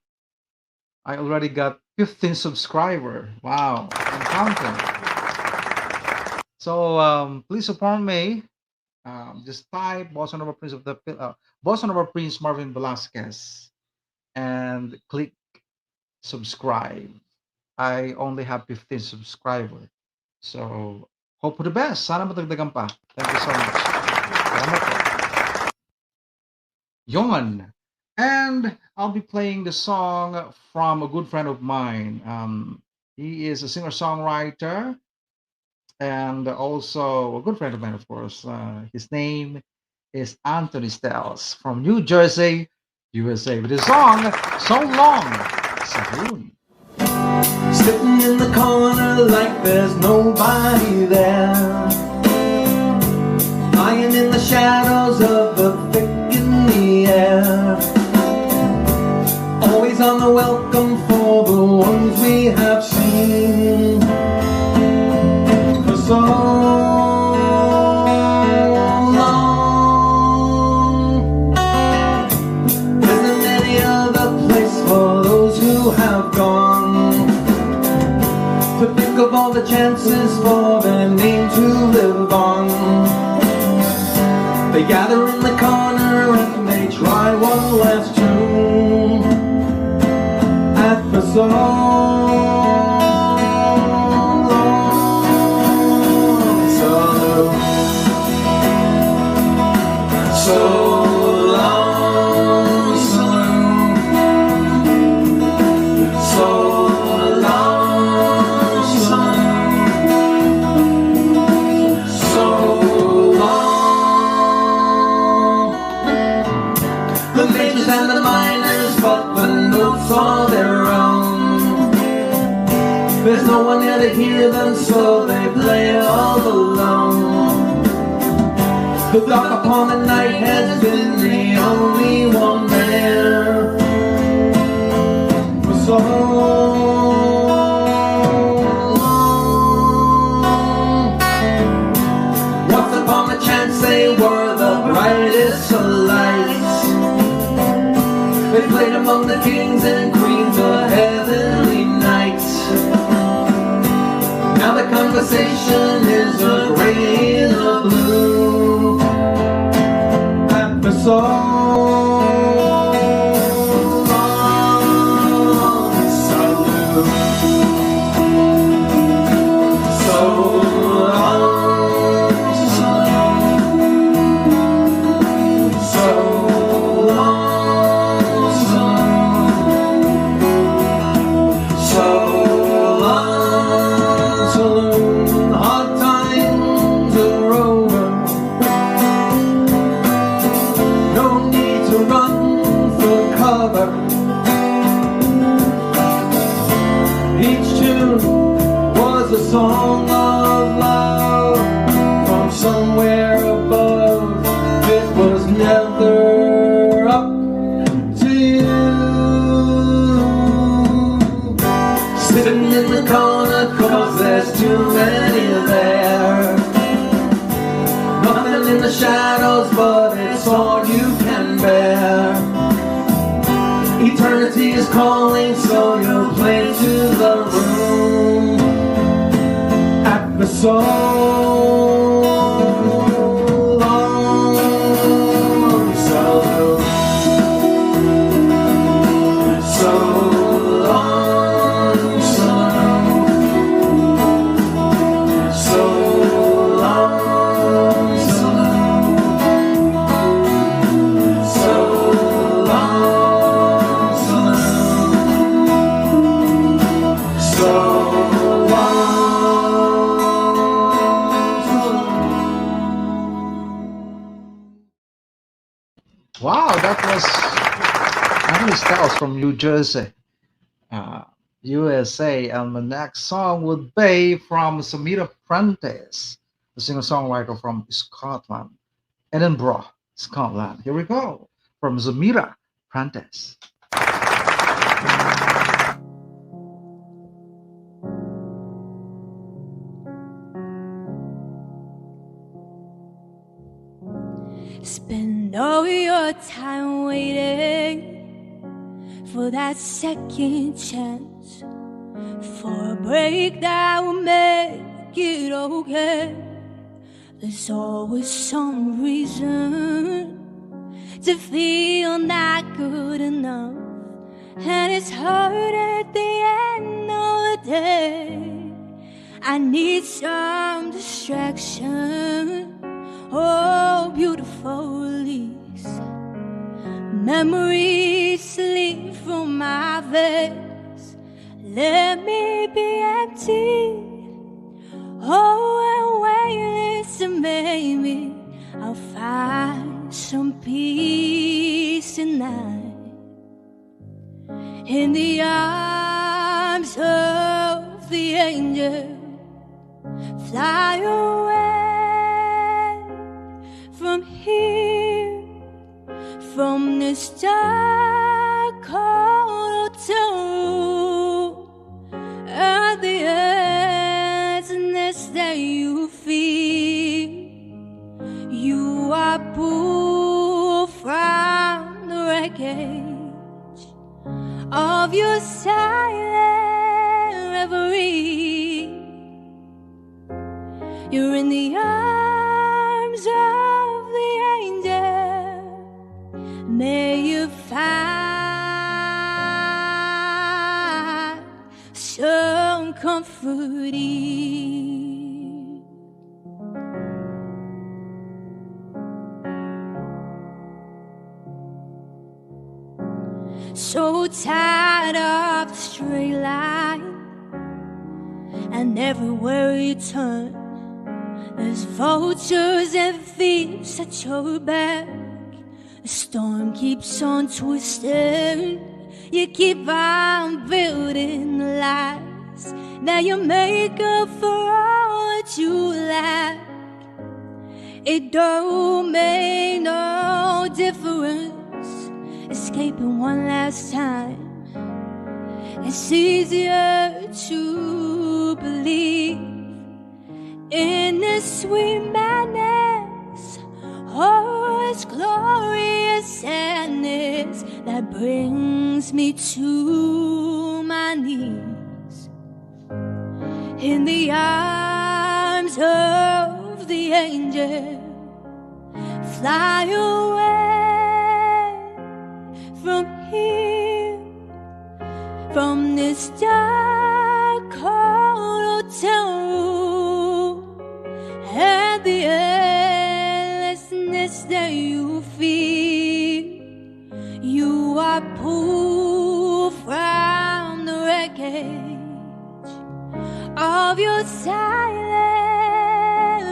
I already got 15 subscriber. Wow, I'm counting. So please support me. Just type Bossa Nova Prince of the Bossa Nova Prince Marvin Velasquez and click subscribe. I only have 15 subscriber. So hope for the best. Sana matagdagan pa. Thank you so much. Salamat po. Yon. And I'll be playing the song from a good friend of mine. He is a singer-songwriter and also a good friend of mine, of course. His name is Anthony Stells from New Jersey, USA, with his song So Long, Saloon. Sitting in the corner like there's nobody there, lying in the shadows of the thick in the air, always on the welcome for the ones we have seen for so long. Isn't any other place for those who have gone, to think of all the chances for their name to live on. They gather in the corner and they try one last tune at the long saloon. So long saloon. So long saloon. So long. The majors and the minors, but the notes are their own. There's no one here to hear them, so they play all alone. Looked up upon the night has been the only one there for so long. Once upon a chance they were the brightest of lights. They played among the kings and queens of heavenly nights. Now the conversation is a gray and a blue episode. Song of love from somewhere above. It was never up to you. Sitting in the corner 'cause there's too many there. Nothing in the shadows but it's all you can bear. Eternity is calling, so you'll play to the room. So long, so long, so long, so Wow, that was Anthony Styles from New Jersey, USA. And the next song would be from Samira Prentice, a singer-songwriter from Scotland, Edinburgh, Scotland. Here we go, from Samira Prentice. Spend all your time waiting for that second chance, for a break that will make it okay. There's always some reason to feel not good enough, and it's hard at the end of the day. I need some distraction. Oh, beautiful release. Memories slip from my veins. Let me be empty. Oh, and wait, listen, baby. I'll find some peace tonight in the arms of the angel. Fly away from here, from this dark cold room, at the emptiness that you feel. You are pulled from the wreckage of your silent reverie. You're in the arms of the angel. May you find some comfort here. So tired of the straight line, and everywhere you turn there's vultures and thieves at your back. The storm keeps on twisting. You keep on building the lies that you make up for all that you lack. It don't make no difference escaping one last time. It's easier to believe in this sweet madness. Oh, it's glorious sadness that brings me to my knees in the arms of the angel. Fly away from here, from this dark cold hotel room, and the endlessness that you feel. You are pulled from the wreckage of your silent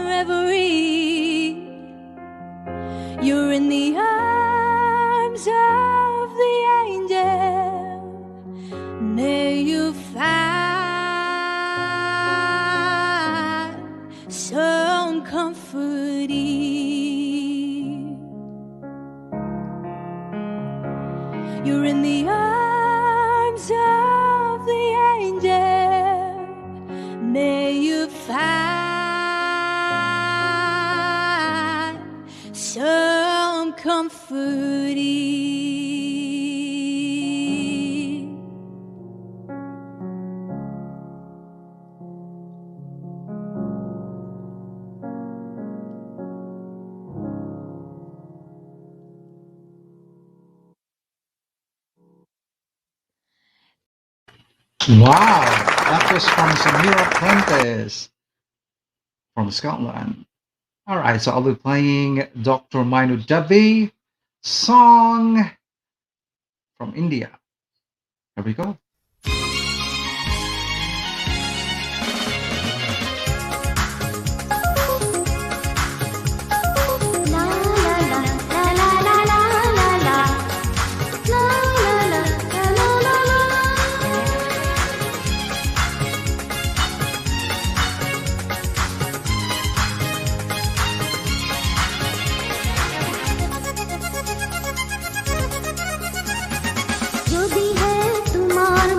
reverie. You're in the arms of the angel. May you find some comfort here. You're in the arms of the angel. May you find some comfort here. Wow, that was from Samira Prentice from Scotland. All right, so I'll be playing Dr. Minu Dubey song from India. Here we go. जो भी है तुम्हारा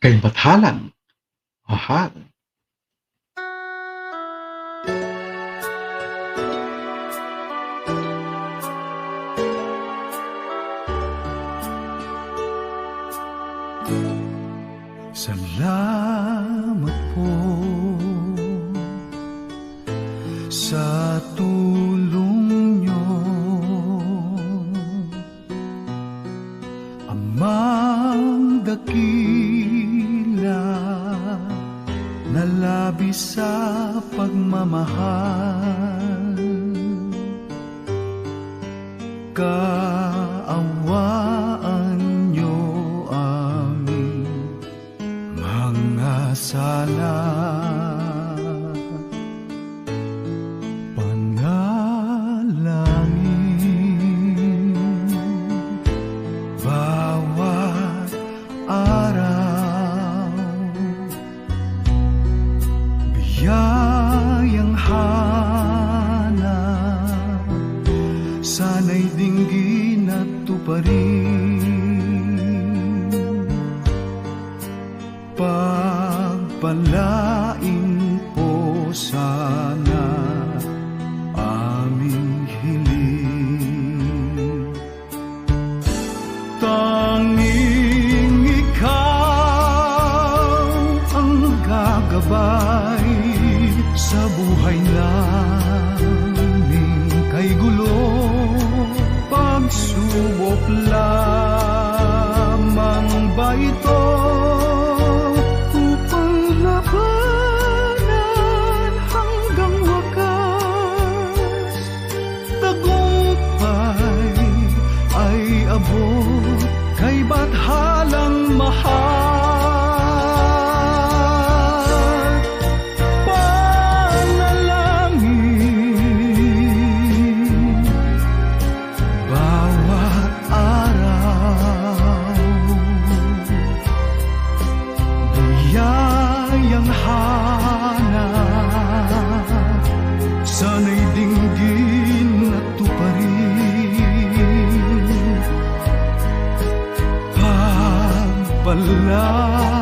kay mathalang mahal. Salamat po sa tulong nyo, Amang dakila na labis sa pagmamahal. Kaawaan nyo aming mga sala. Panalangin bawat araw, biyayang hanap, sana'y dinggin at tuparin. Pagpalain po sana aming hiling. Tanging ikaw ang gagabay sa buhay namin. Kay gulo, pagsubok lamang ba ito upang labanan hanggang wakas? Tagumpay ay abot kay bathalang mahal. Panalangin bawat araw, biyayang hanap, sana'y dinggin at tuparin. Pagpalain